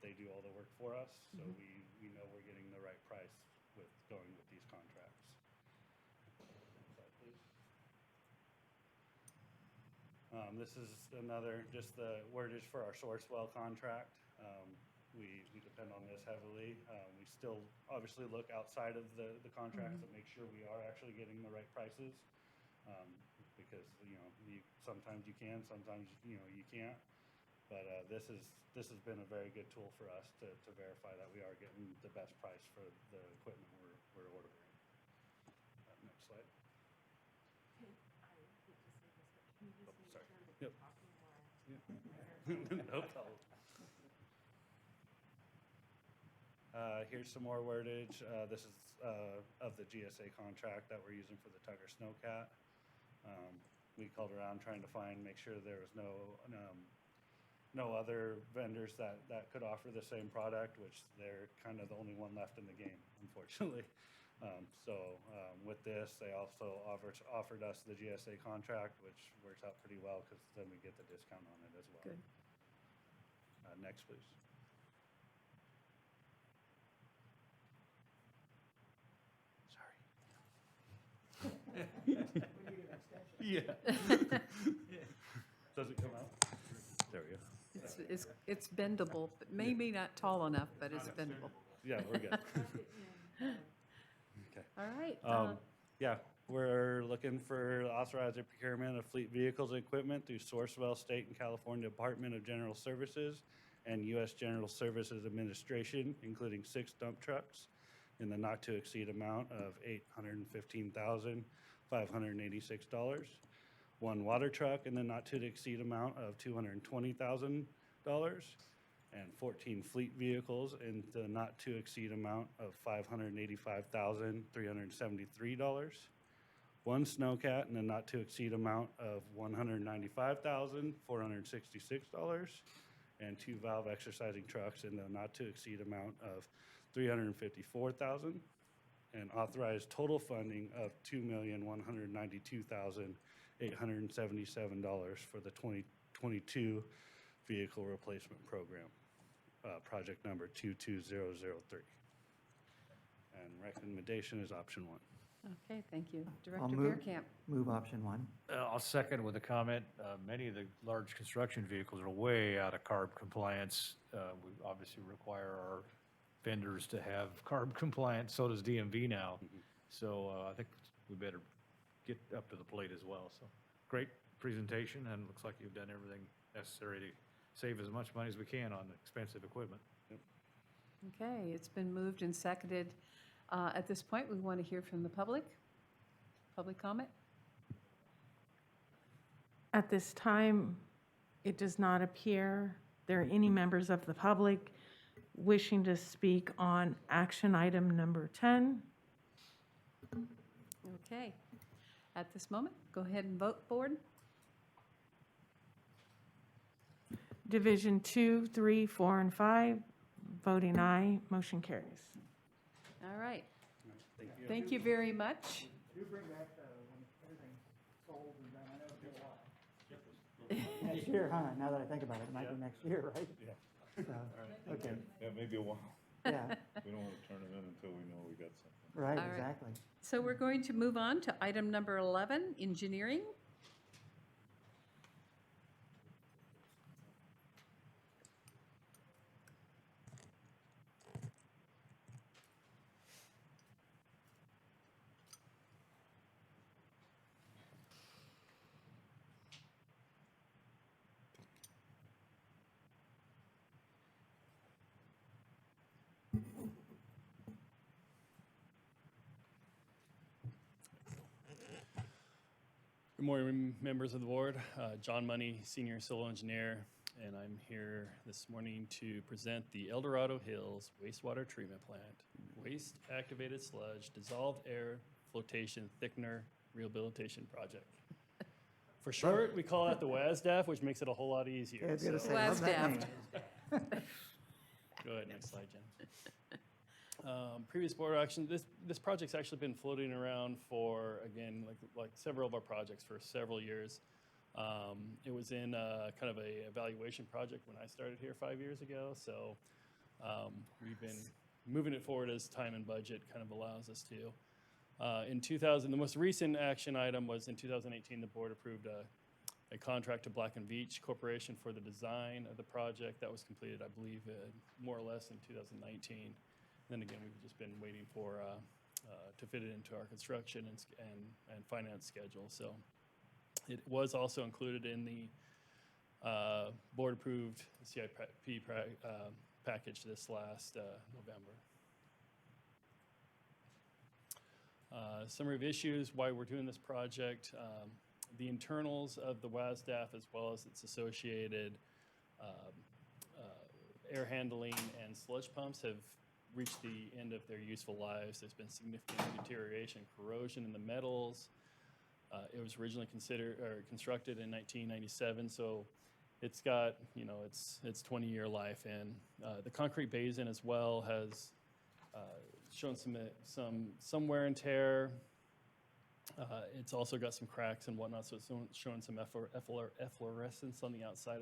they do all the work for us. So we know we're getting the right price with going with these contracts. Next slide, please. This is another, just the wordage for our Sourcewell contract. We depend on this heavily. We still obviously look outside of the contracts to make sure we are actually getting the right prices. Because sometimes you can, sometimes you can't. But this has been a very good tool for us to verify that we are getting the best price for the equipment we're ordering. Next slide. Sorry. Yep. No problem. Here's some more wordage. This is of the GSA contract that we're using for the Tucker Snowcat. We called around trying to make sure there was no other vendors that could offer the same product, which they're kind of the only one left in the game, unfortunately. With this, they also offered us the GSA contract, which works out pretty well because then we get the discount on it as well. Good. Next, please. Yeah. Does it come out? There we go. It's bendable, but maybe not tall enough, but it's bendable. Yeah, we're good. Okay. All right. Yeah, we're looking for authorized procurement of fleet vehicles and equipment through Sourcewell State and California Department of General Services and U.S. General Services Administration, including 6 dump trucks in the not-to-exceed amount of $815,586, 1 water truck in the not-to-exceed amount of $220,000, and 14 fleet vehicles in the not-to-exceed amount of $585,373, 1 snowcat in the not-to-exceed amount of $195,466, and 2 valve exercising trucks in the not-to-exceed amount of $354,000, and authorized total funding of $2,192,877 for the 2022 vehicle replacement program, project number 22003. And recommendation is option 1. Okay, thank you. I'll Director Bearcamp. move option 1. I'll second with a comment. Many of the large construction vehicles are way out of CARB compliance. We obviously require our vendors to have CARB compliance, so does DMV now. So I think we better get up to the plate as well. So great presentation, and looks like you've done everything necessary to save as much money as we can on expensive equipment. Okay, it's been moved and seconded. At this point, we want to hear from the public. Public comment? At this time, it does not appear there are any members of the public wishing to speak on action item number 10? Okay. At this moment, go ahead and vote, board. Division 2, 3, 4, and 5, voting aye, motion carries. All right. Thank you. Thank you very much. Do bring back when everything's sold and done, I know it'll be a while. Next year, huh? Now that I think about it, it might be next year, right? Yeah. So, okay, Yeah, maybe a while. yeah, We don't want to turn it in until we know we got something. right, All right. exactly. So we're going to move on to item number 11, engineering. Good morning, members of the board. John Money, Senior Civil Engineer, and I'm here this morning to present the El Dorado Hills Wastewater Treatment Plant, Waste Activated Sludge, Dissolved Air Flotation Thickener Rehabilitation Project. For short, we call that the WASDAF, which makes it a whole lot Yeah, I easier. was gonna So- say, love that WASDAF. name. Go ahead, next slide, Jen. Previous board action, this project's actually been floating around for, again, like several of our projects for several years. It was in kind of a evaluation project when I started here 5 years ago, so we've been moving it forward as time and budget kind of allows us to. In 2000, the most recent action item was in 2018, the board approved a contract to Black & Veatch Corporation for the design of the project. That was completed, I believe, more or less in 2019. Then again, we've just been waiting for, to fit it into our construction and finance schedule. So it was also included in the board-approved CIP package this last November. Summary of issues, why we're doing this project. The internals of the WASDAF as well as its associated air handling and sludge pumps have reached the end of their useful lives. There's been significant deterioration, corrosion in the metals. It was originally constructed in 1997, so it's got, you know, its 20-year life. And the concrete basin as well has shown some wear and tear. It's also got some cracks and whatnot, so it's showing some efflorescence on the outside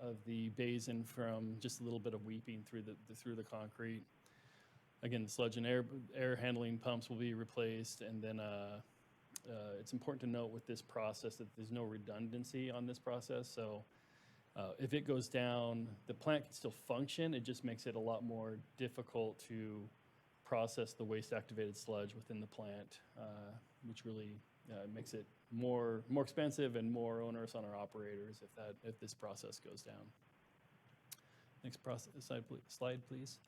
of the basin from just a little bit of weeping through the concrete. Again, the sludge and air handling pumps will be replaced, and then it's important to note with this process that there's no redundancy on this process. So if it goes down, the plant can still function. It just makes it a lot more difficult to process the waste activated sludge within the plant, which really makes it more expensive and more onerous on our operators if this process goes down. Next slide, please.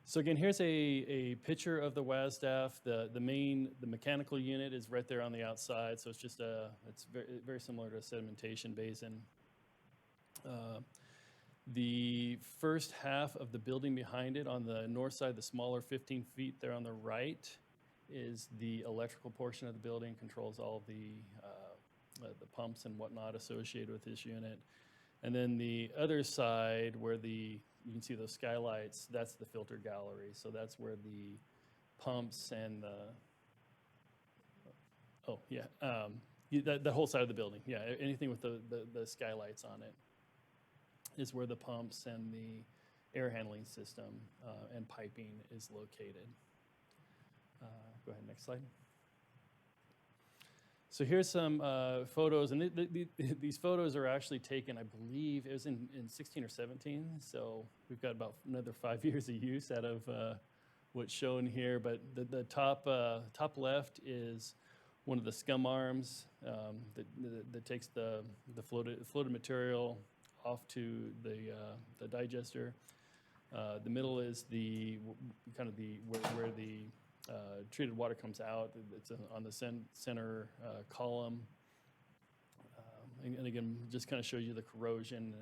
So again, here's a picture of the WASDAF. The mechanical unit is right there on the outside, so it's just it's very similar to a sedimentation basin. The first half of the building behind it on the north side, the smaller 15 feet there on the right, is the electrical portion of the building, controls all the pumps and whatnot associated with this unit. And then the other side where you can see those skylights, that's the filter gallery. So that's where the pumps and the whole side of the building. Yeah, anything with the skylights on it is where the pumps and the air handling system and piping is located. Go ahead, next slide. So here's some photos, and these photos are actually taken, I believe, it was in 16 or 17, so we've got about another 5 years of use out of what's shown here, but the top left is one of the scum arms that takes the floated material off to the digester. The middle is where the treated water comes out. It's on the center column. And again, just kind of shows you the corrosion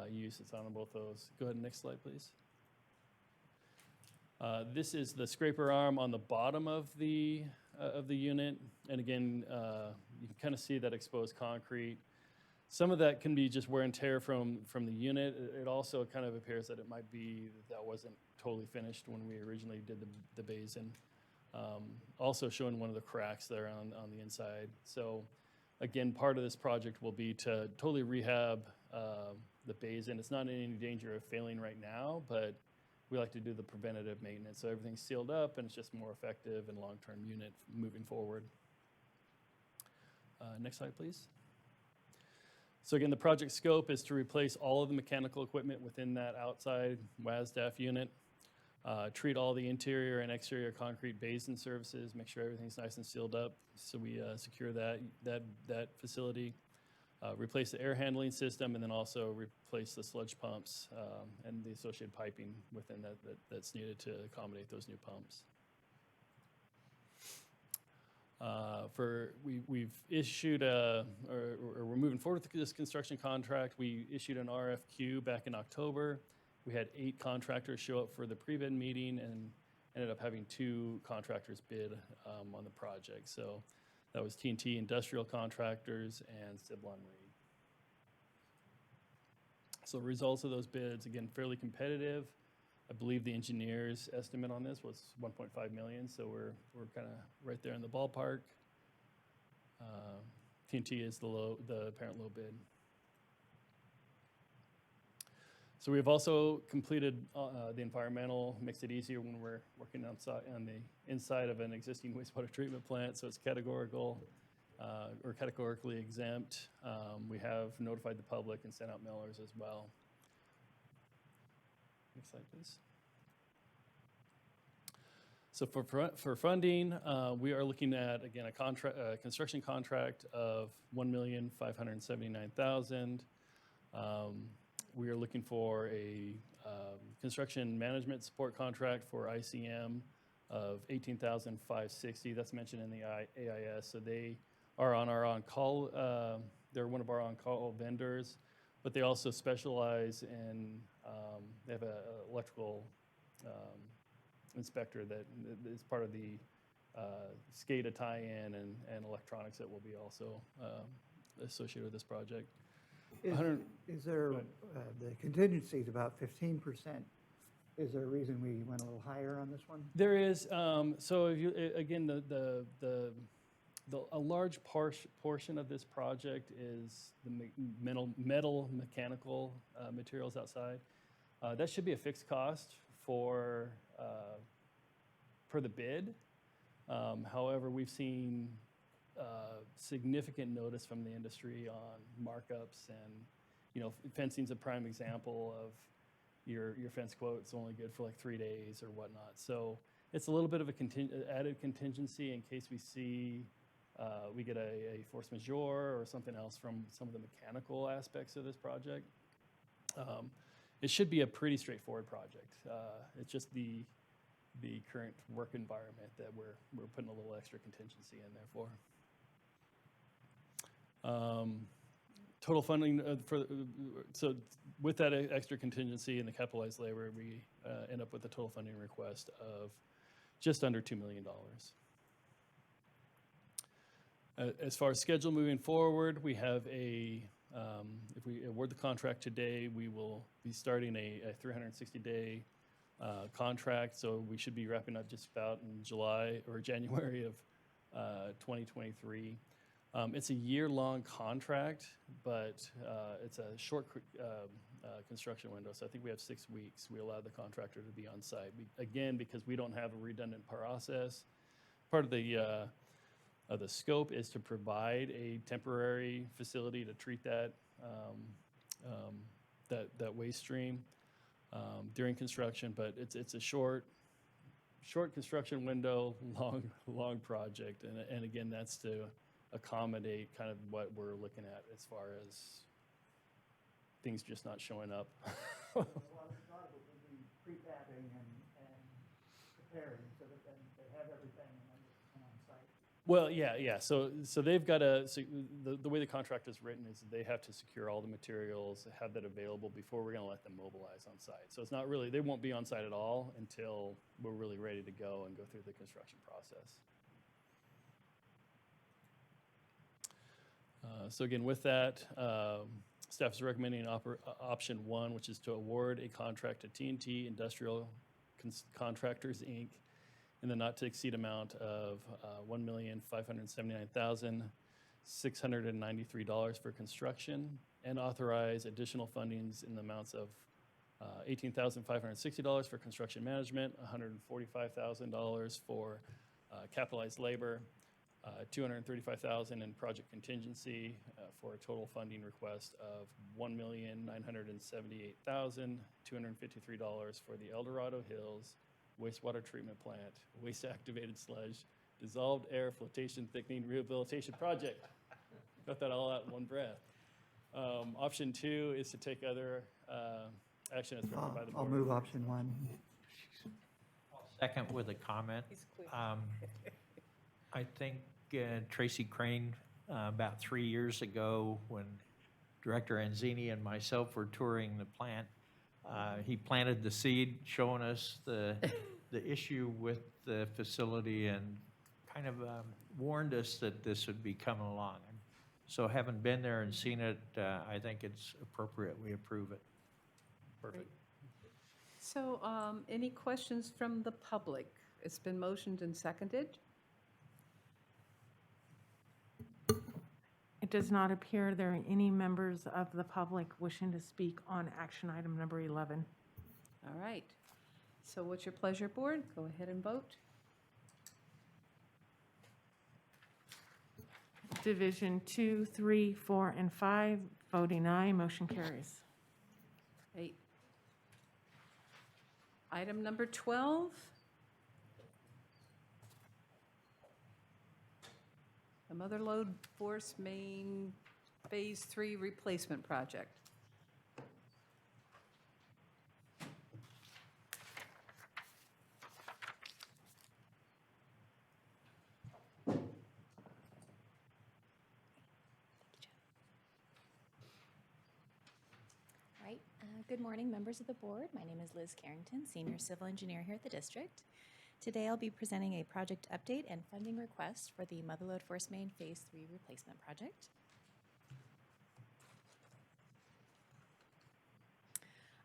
use that's on both those. Go ahead, next slide, please. This is the scraper arm on the bottom of the unit. And again, you can kind of see that exposed concrete. Some of that can be just wear and tear from the unit. It also kind of appears that it might be that wasn't totally finished when we originally did the basin. Also showing one of the cracks there on the inside. So again, part of this project will be to totally rehab the basin. It's not in any danger of failing right now, but we like to do the preventative maintenance. So everything's sealed up and it's just more effective and long-term unit moving forward. Next slide, please. So again, the project scope is to replace all of the mechanical equipment within that outside WASDAF unit, treat all the interior and exterior concrete basin surfaces, make sure everything's nice and sealed up so we secure that facility, replace the air handling system, and then also replace the sludge pumps and the associated piping within that's needed to accommodate those new pumps. We've issued or we're moving forward with this construction contract. We issued an RFQ back in October. We had 8 contractors show up for the pre-bid meeting and ended up having 2 contractors bid on the project. So that was T&T Industrial Contractors and Siblon Reed. So the results of those bids, again, fairly competitive. I believe the engineer's estimate on this was 1.5 million, so we're kind of right there in the ballpark. T&T is the apparent low bid. So we've also completed the environmental, makes it easier when we're working outside on the inside of an existing wastewater treatment plant, so it's categorical or categorically exempt. We have notified the public and sent out mailers as well. Next slide, please. So for funding, we are looking at, again, a construction contract of $1,579,000. We are looking for a construction management support contract for ICM of $18,560. That's mentioned in the AIS. So they are on our on-call. They're one of our on-call vendors, but they also specialize in. They have an electrical inspector that is part of the SCADA tie-in and electronics that will be also associated with this project. Is there, the contingency is about 15%. Is there a reason we went a little higher on this one? There is. So if you, again, a large portion of this project is the metal mechanical materials outside. That should be a fixed cost for the bid. However, we've seen significant notice from the industry on markups, and fencing's a prime example of your fence quote. It's only good for like 3 days or whatnot. So it's a little bit of a added contingency in case we see we get a force majeure or something else from some of the mechanical aspects of this project. It should be a pretty straightforward project. It's just the current work environment that we're putting a little extra contingency in there for. Total funding so with that extra contingency and the capitalized labor, we end up with a total funding request of just under $2 million. As far as schedule moving forward, we have if we award the contract today, we will be starting a 360-day contract. So we should be wrapping up just about in July or January of 2023. It's a year-long contract, but it's a short construction window. So I think we have 6 weeks. We allow the contractor to be on site. Again, because we don't have a redundant process, part of the scope is to provide a temporary facility to treat that waste stream during construction. But it's a short construction window, long project, and again, that's to accommodate kind of what we're looking at as far as things just not showing up. A lot of it would be prefabbing and preparing so that then they have everything and then they come on site. Well, yeah. So they've got to, so the way the contract is written is they have to secure all the materials, have that available before we're going to let them mobilize on site. So it's not really, they won't be on site at all until we're really ready to go and go through the construction process. So again, with that, staff is recommending option 1, which is to award a contract to T&T Industrial Contractors, Inc., in the not-to-exceed amount of $1,579,693 for construction, and authorize additional fundings in the amounts of $18,560 for construction management, $145,000 for capitalized labor, $235,000 in project contingency, for a total funding request of $1,978,253 for the El Dorado Hills Wastewater Treatment Plant, Waste Activated Sludge, Dissolved Air Flotation Thickening Rehabilitation Project. Got that all out in one breath. Option 2 is to take other action as recommended by the board. I'll move option 1. Second with a comment. I think Tracy Crane, about 3 years ago, when Director Anzini and myself were touring the plant, he planted the seed, showing us the issue with the facility and kind of warned us that this would be coming along. So having been there and seen it, I think it's appropriate we approve it. Perfect. So any questions from the public? It's been motioned and seconded. It does not appear there are any members of the public wishing to speak on action item number 11. All right. So what's your pleasure, board? Go ahead and vote. Division 2, 3, 4, and 5, voting aye, motion carries. Great. Item number 12. The Motherload Force Main Phase 3 Replacement Project. Right. Good morning, members of the board. My name is Liz Carrington, Senior Civil Engineer here at the district. Today I'll be presenting a project update and funding request for the Motherload Force Main Phase 3 Replacement Project.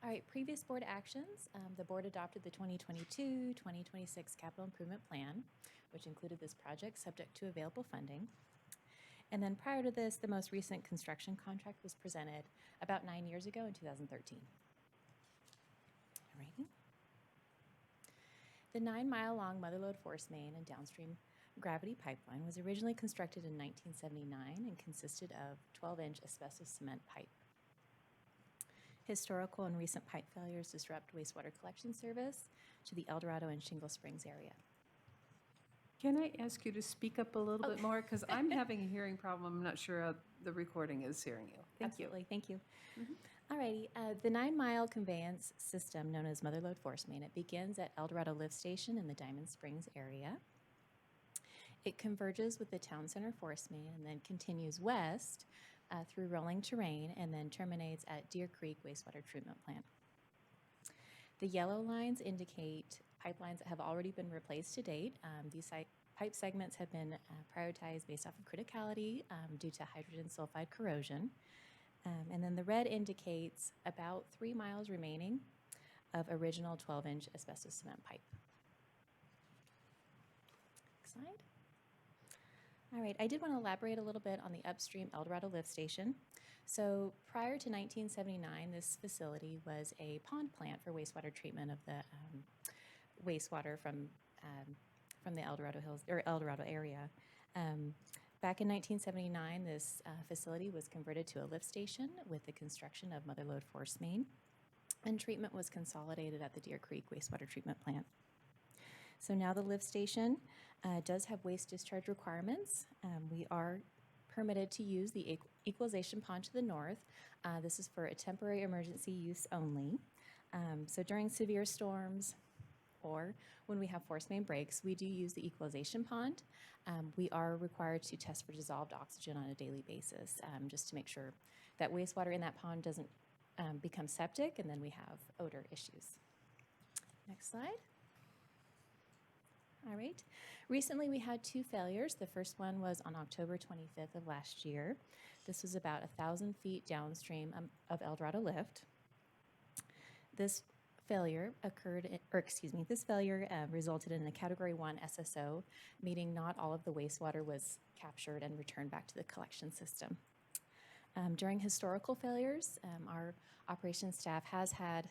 All right, previous board actions. The board adopted the 2022-2026 Capital Improvement Plan, which included this project subject to available funding. And then prior to this, the most recent construction contract was presented about 9 years ago in 2013. All righty. The 9-mile-long Motherload Force Main and downstream gravity pipeline was originally constructed in 1979 and consisted of 12-inch asbestos cement pipe. Historical and recent pipe failures disrupt wastewater collection service to the El Dorado and Shingle Springs area. Can I ask you to speak up a little bit more? Because I'm having a hearing problem. I'm not sure the recording is hearing you. Thank you. Absolutely, thank you. All righty, the 9-mile conveyance system known as Motherload Force Main, it begins at El Dorado Lift Station in the Diamond Springs area. It converges with the Town Center Force Main and then continues west through rolling terrain and then terminates at Deer Creek Wastewater Treatment Plant. The yellow lines indicate pipelines that have already been replaced to date. These pipe segments have been prioritized based off of criticality due to hydrogen sulfide corrosion. And then the red indicates about 3 miles remaining of original 12-inch asbestos cement pipe. Next slide. All right, I did want to elaborate a little bit on the Upstream El Dorado Lift Station. So prior to 1979, this facility was a pond plant for wastewater treatment of the wastewater from the El Dorado Hills or El Dorado area. Back in 1979, this facility was converted to a lift station with the construction of Motherload Force Main, and treatment was consolidated at the Deer Creek Wastewater Treatment Plant. So now the lift station does have waste discharge requirements. We are permitted to use the equalization pond to the north. This is for a temporary emergency use only. So during severe storms or when we have force main breaks, we do use the equalization pond. We are required to test for dissolved oxygen on a daily basis, just to make sure that wastewater in that pond doesn't become septic, and then we have odor issues. Next slide. All right. Recently, we had 2 failures. The first one was on October 25th of last year. This was about 1,000 feet downstream of El Dorado Lift. This failure resulted in a Category 1 SSO, meaning not all of the wastewater was captured and returned back to the collection system. During historical failures, our operations staff has had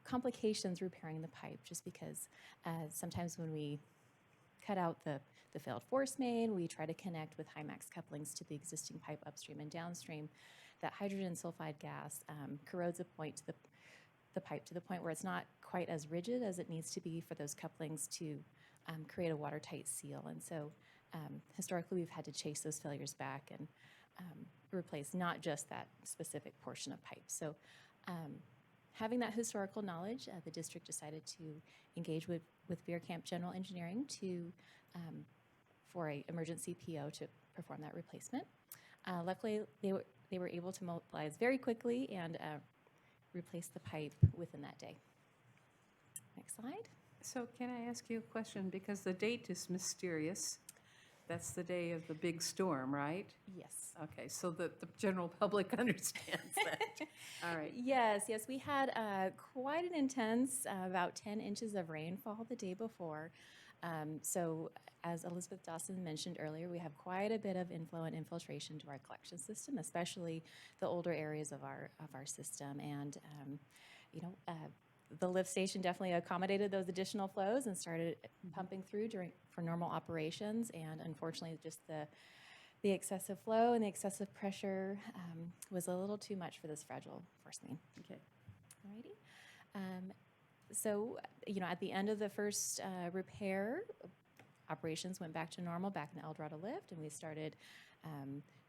complications repairing the pipe, just because sometimes when we cut out the failed force main, we try to connect with high max couplings to the existing pipe upstream and downstream. That hydrogen sulfide gas corrodes the pipe to the point where it's not quite as rigid as it needs to be for those couplings to create a watertight seal. And so historically, we've had to chase those failures back and replace not just that specific portion of pipe. So having that historical knowledge, the district decided to engage with Camp General Engineering for an emergency PO to perform that replacement. Luckily, they were able to mobilize very quickly and replace the pipe within that day. Next slide. So can I ask you a question? Because the date is mysterious. That's the day of the big storm, right? Yes. Okay, so the general public understands that. All right. Yes, we had quite an intense, about 10 inches of rainfall the day before. So as Elizabeth Dawson mentioned earlier, we have quite a bit of inflow and infiltration to our collection system, especially the older areas of our system. And, the lift station definitely accommodated those additional flows and started pumping through for normal operations. And unfortunately, just the excessive flow and the excessive pressure was a little too much for this fragile force main. Okay. Alrighty. So, at the end of the first repair, operations went back to normal back in the El Dorado Lift, and we started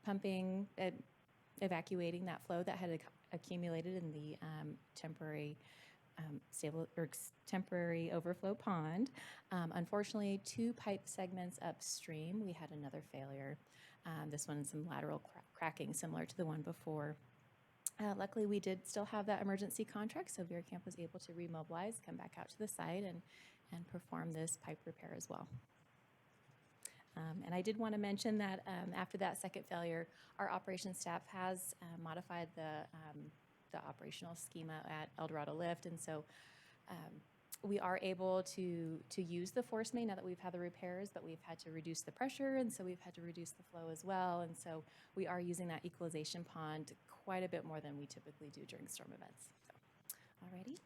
pumping, evacuating that flow that had accumulated in the temporary overflow pond. Unfortunately, 2 pipe segments upstream, we had another failure. This one, some lateral cracking similar to the one before. Luckily, we did still have that emergency contract, so Camp was able to remobilize, come back out to the site, and perform this pipe repair as well. And I did want to mention that after that second failure, our operations staff has modified the operational schema at El Dorado Lift, and so we are able to use the force main now that we've had the repairs, but we've had to reduce the pressure, and so we've had to reduce the flow as well, and so we are using that equalization pond quite a bit more than we typically do during storm events. So, alrighty.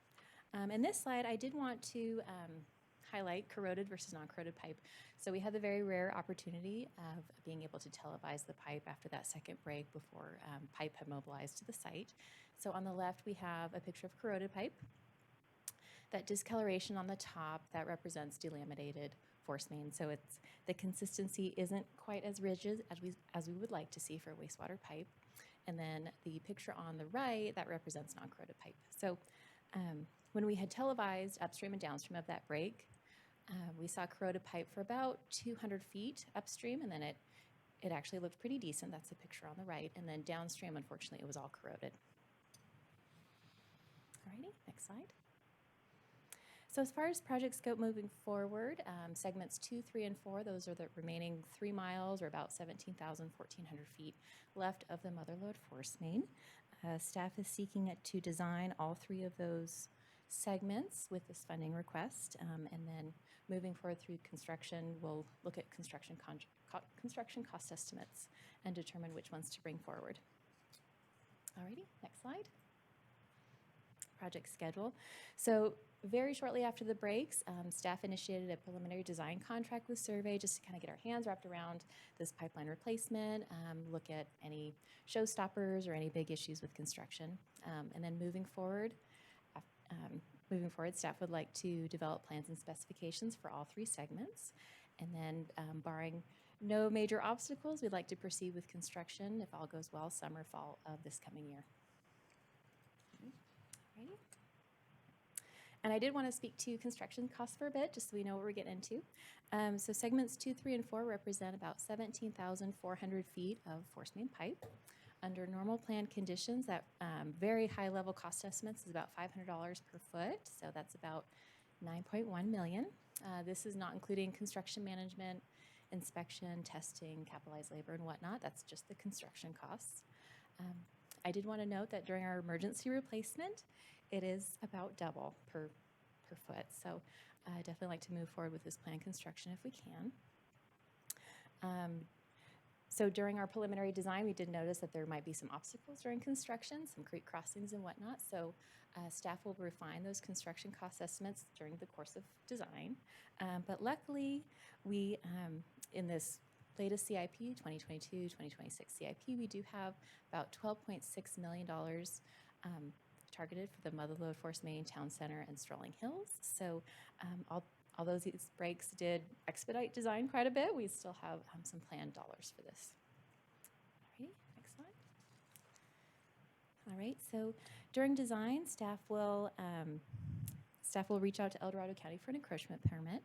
In this slide, I did want to highlight corroded versus non-corroded pipe. So we had the very rare opportunity of being able to televise the pipe after that second break before pipe had mobilized to the site. So on the left, we have a picture of corroded pipe. That discoloration on the top, that represents delaminated force main. So the consistency isn't quite as rigid as we would like to see for a wastewater pipe. And then the picture on the right, that represents non-corroded pipe. So when we had televised upstream and downstream of that break, we saw corroded pipe for about 200 feet upstream, and then it actually looked pretty decent. That's the picture on the right. And then downstream, unfortunately, it was all corroded. Alrighty, next slide. So as far as project scope moving forward, segments 2, 3, and 4, those are the remaining 3 miles or about 1,400 feet left of the Motherload force main. Staff is seeking to design all 3 of those segments with this funding request, and then moving forward through construction, we'll look at construction cost estimates and determine which ones to bring forward. Alrighty, next slide. Project schedule. So very shortly after the breaks, staff initiated a preliminary design contract with Survey just to kind of get our hands wrapped around this pipeline replacement, look at any showstoppers or any big issues with construction. And then moving forward, staff would like to develop plans and specifications for all 3 segments. And then barring no major obstacles, we'd like to proceed with construction, if all goes well, summer, fall of this coming year. Alrighty. And I did want to speak to construction costs for a bit, just so we know what we're getting into. So segments 2, 3, and 4 represent about 17,400 feet of force main pipe. Under normal plan conditions, that very high-level cost estimates is about $500 per foot, so that's about $9.1 million. This is not including construction management, inspection, testing, capitalized labor, and whatnot. That's just the construction costs. I did want to note that during our emergency replacement, it is about double per foot. So I definitely like to move forward with this planned construction if we can. So during our preliminary design, we did notice that there might be some obstacles during construction, some creek crossings and whatnot. So staff will refine those construction cost estimates during the course of design. But luckily, we, in this latest CIP, 2022-2026 CIP, we do have about $12.6 million targeted for the Motherload, Force Main, Town Center, and Strolling Hills. So although these breaks did expedite design quite a bit, we still have some planned dollars for this. All right, next slide. All right, so during design, staff will reach out to El Dorado County for an encroachment permit.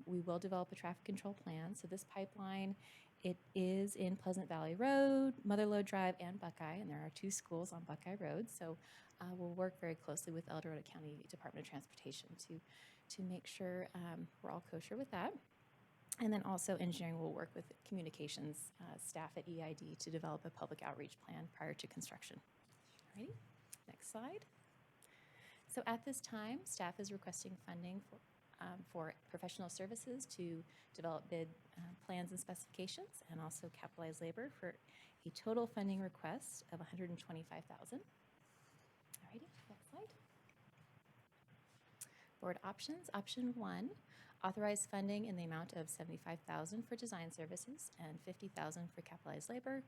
We will develop a traffic control plan. So this pipeline, it is in Pleasant Valley Road, Motherload Drive, and Buckeye, and there are 2 schools on Buckeye Road. So we'll work very closely with El Dorado County Department of Transportation to make sure we're all kosher with that. And then also engineering will work with communications staff at EID to develop a public outreach plan prior to construction. Alrighty, next slide. So at this time, staff is requesting funding for professional services to develop bid plans and specifications, and also capitalized labor for a total funding request of $125,000. Alrighty, next slide. Board options. Option 1, authorize funding in the amount of $75,000 for design services and $50,000 for capitalized labor,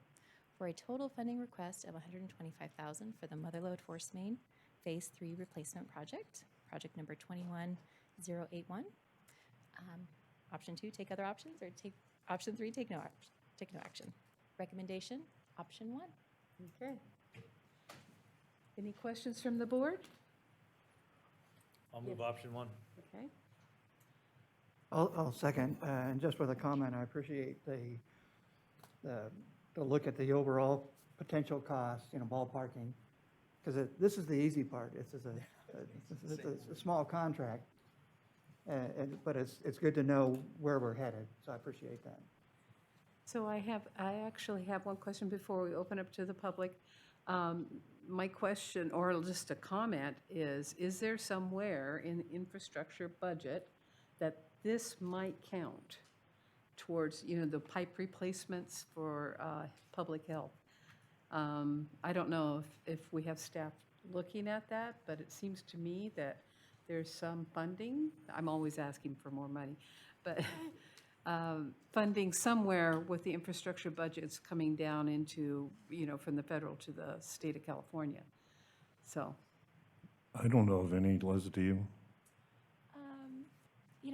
for a total funding request of $125,000 for the Motherload Force Main Phase 3 replacement project, project number 21081. Option 2, take other options, or take option 3, take no action. Recommendation, option 1. Okay. Any questions from the board? I'll move option 1. Okay. I'll second, and just with a comment, I appreciate the look at the overall potential cost, ballparking, because this is the easy part. It's a small contract, but it's good to know where we're headed, so I appreciate that. So I actually have one question before we open up to the public. My question, or just a comment, is there somewhere in the infrastructure budget that this might count towards, the pipe replacements for public health? I don't know if we have staff looking at that, but it seems to me that there's some funding. I'm always asking for more money, but funding somewhere with the infrastructure budgets coming down into, from the federal to the state of California. So. I don't know of any. Liz, do you?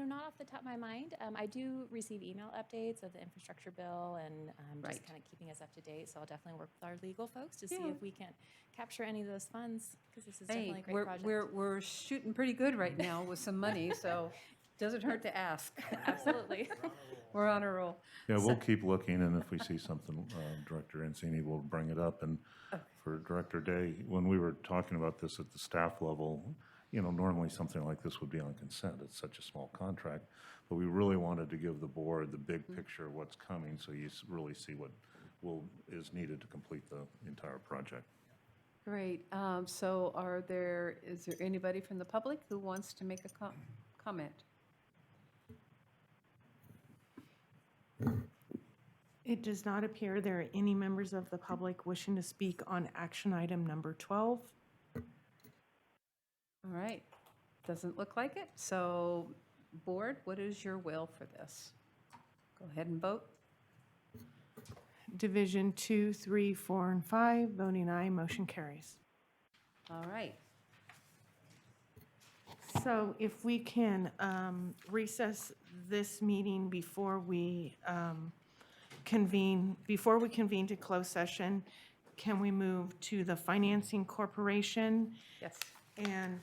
Not off the top of my mind. I do receive email updates of the infrastructure bill and just Right. kind of keeping us up to date. So I'll definitely work with our legal folks to Yeah. see if we can capture any of those funds, because this is Hey, definitely a great project. we're shooting pretty good right now with some money, so doesn't hurt to ask. Absolutely. We're on a roll. Yeah, we'll keep looking, and if we see something, Director Ancini will bring it up. And for Director Day, when we were talking about this at the staff level, normally something like this would be on consent. It's such a small contract. But we really wanted to give the board the big picture of what's coming, so you really see what is needed to complete the entire project. Great. So is there anybody from the public who wants to make a comment? It does not appear there are any members of the public wishing to speak on action item number 12. All right. Doesn't look like it. So, board, what is your will for this? Go ahead and vote. Division 2, 3, 4, and 5, voting aye, motion carries. All right. So if we can recess this meeting before we convene to closed session, can we move to the Financing Corporation? Yes. And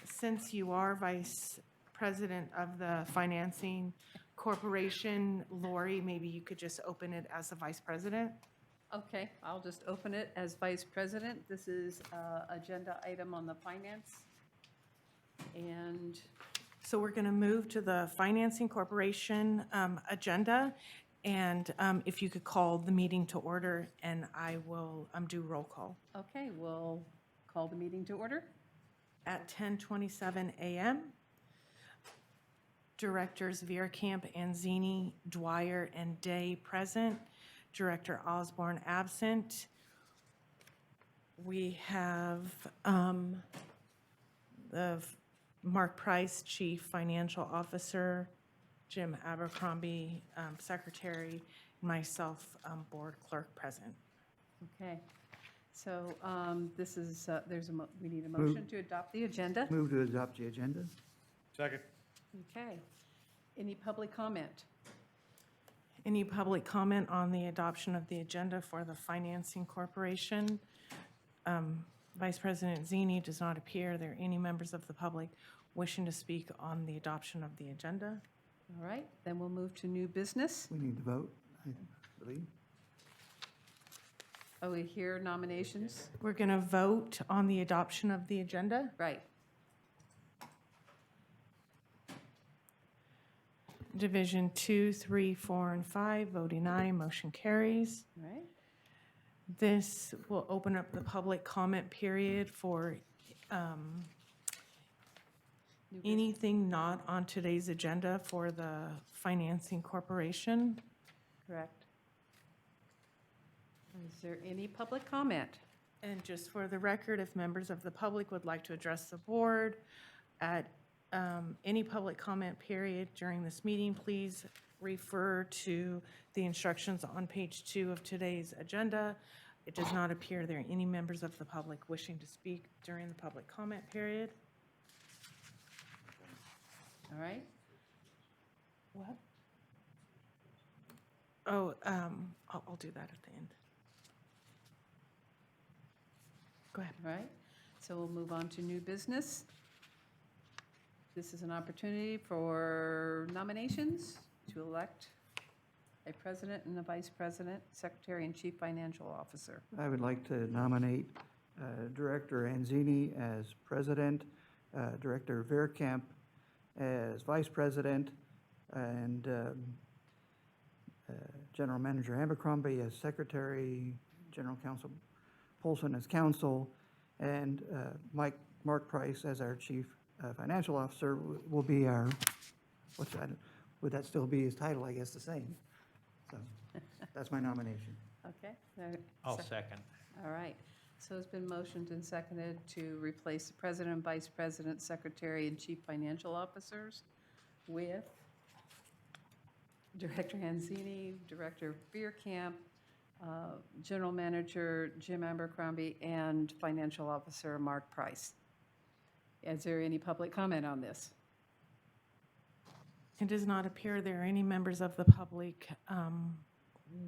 since you are Vice President of the Financing Corporation, Lori, maybe you could just open it as the Vice President? Okay, I'll just open it as Vice President. This is agenda item on the finance. And So we're going to move to the Financing Corporation agenda. And if you could call the meeting to order, and I will do roll call. okay, we'll call the meeting to order. At 10:27 a.m., Directors Veerkamp, Anzini, Dwyer, and Day present. Director Osborne absent. We have Mark Price, Chief Financial Officer, Jim Abercrombie, Secretary, myself, Board Clerk present. Okay, so this is, we need a motion to adopt the agenda. Move to adopt the agenda. Second. Okay. Any public comment? Any public comment on the adoption of the agenda for the Financing Corporation? Vice President Zini does not appear. Are there any members of the public wishing to speak on the adoption of the agenda? All right, then we'll move to new business. We need to vote, I believe. Oh, we hear nominations? We're going to vote on the adoption of the agenda. Right. Division 2, 3, 4, and 5, voting aye, motion carries. All right. This will open up the public comment period for New business. anything not on today's agenda for the Financing Corporation. Correct. Is there any public comment? And just for the record, if members of the public would like to address the board at any public comment period during this meeting, please refer to the instructions on page 2 of today's agenda. It does not appear there are any members of the public wishing to speak during the public comment period. All right. What? Oh, I'll do that at the end. Go ahead. All right, so we'll move on to new business. This is an opportunity for nominations to elect a president and a vice president, secretary and chief financial officer. I would like to nominate Director Anzini as president, Director Veerkamp as vice president, and General Manager Abercrombie as secretary, General Counsel Polson as counsel, and Mark Price as our chief financial officer will be our, what's that, would that still be his title, I guess, the same? So that's my nomination. Okay? I'll second. All right, so it's been motioned and seconded to replace the president, vice president, secretary, and chief financial officers with Director Anzini, Director Veerkamp, General Manager Jim Abercrombie, and Financial Officer Mark Price. Is there any public comment on this? It does not appear there are any members of the public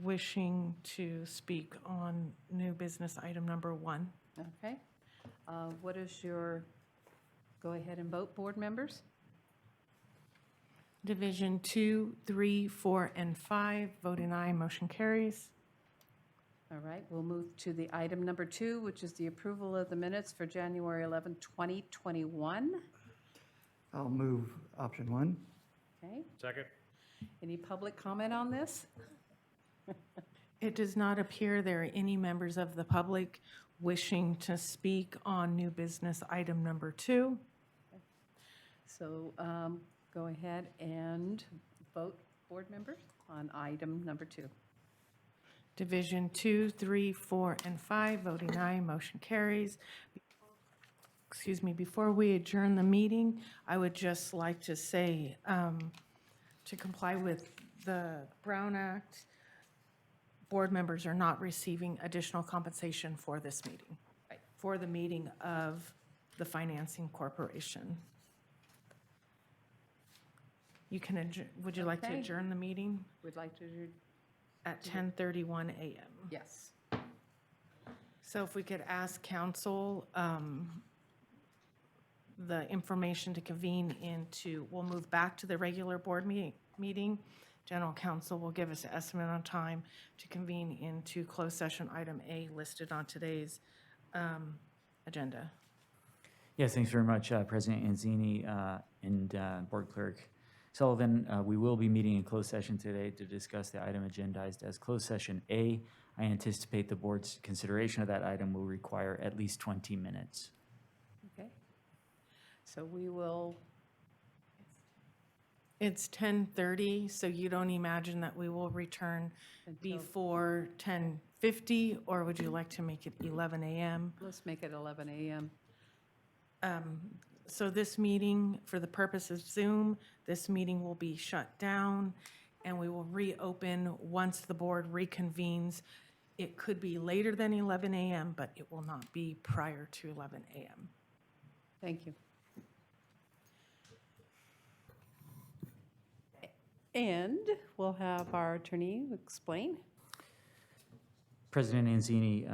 wishing to speak on new business item number 1. Okay. What is your, go ahead and vote, board members? Division 2, 3, 4, and 5, voting aye, motion carries. All right, we'll move to the item number 2, which is the approval of the minutes for January 11, 2021. I'll move option 1. Okay, Second. any public comment on this? It does not appear there are any members of the public wishing to speak on new business item number 2. So go ahead and vote, board members, on item number 2. Division 2, 3, 4, and 5, voting aye, motion carries. Excuse me, before we adjourn the meeting, I would just like to say, to comply with the Brown Act, board members are not receiving additional compensation for this meeting, for the meeting of the Financing Corporation. You can, would you like to Okay. adjourn the meeting Would like to, at 10:31 a.m.? yes. So if we could ask council the information to convene into, we'll move back to the regular board meeting. General counsel will give us an estimate on time to convene into closed session item A listed on today's agenda. Yes, thanks very much, President Anzini and Board Clerk Sullivan. We will be meeting in closed session today to discuss the item agendized as closed session A. I anticipate the board's consideration of that item will require at least 20 minutes. Okay. So we will, It's 10:30, so you don't imagine that we will return Until- before 10:50, or would you like to make it 11 a.m.? let's make it 11 a.m. So this meeting, for the purpose of Zoom, this meeting will be shut down, and we will reopen once the board reconvenes. It could be later than 11 a.m., but it will not be prior to 11 a.m. Thank you. And we'll have our attorney explain. President Anzini,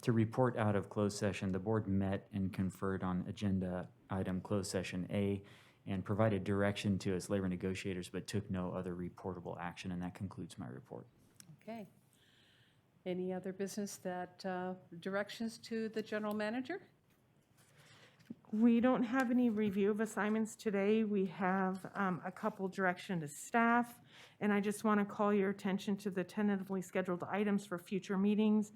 to report out of closed session, the board met and conferred on agenda item closed session A and provided direction to its labor negotiators, but took no other reportable action, and that concludes my report. Okay. Any other business that, directions to the general manager? We don't have any review of assignments today. We have a couple direction to staff, and I just want to call your attention to the tentatively scheduled items for future meetings.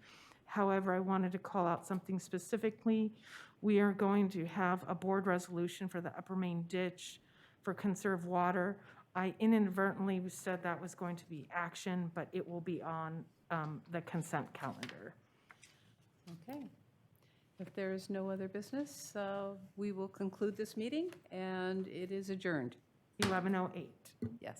However, I wanted to call out something specifically. We are going to have a board resolution for the upper main ditch for Conserve Water. I inadvertently said that was going to be action, but it will be on the consent calendar. Okay. If there is no other business, we will conclude this meeting, and it is adjourned. 11:08. Yes.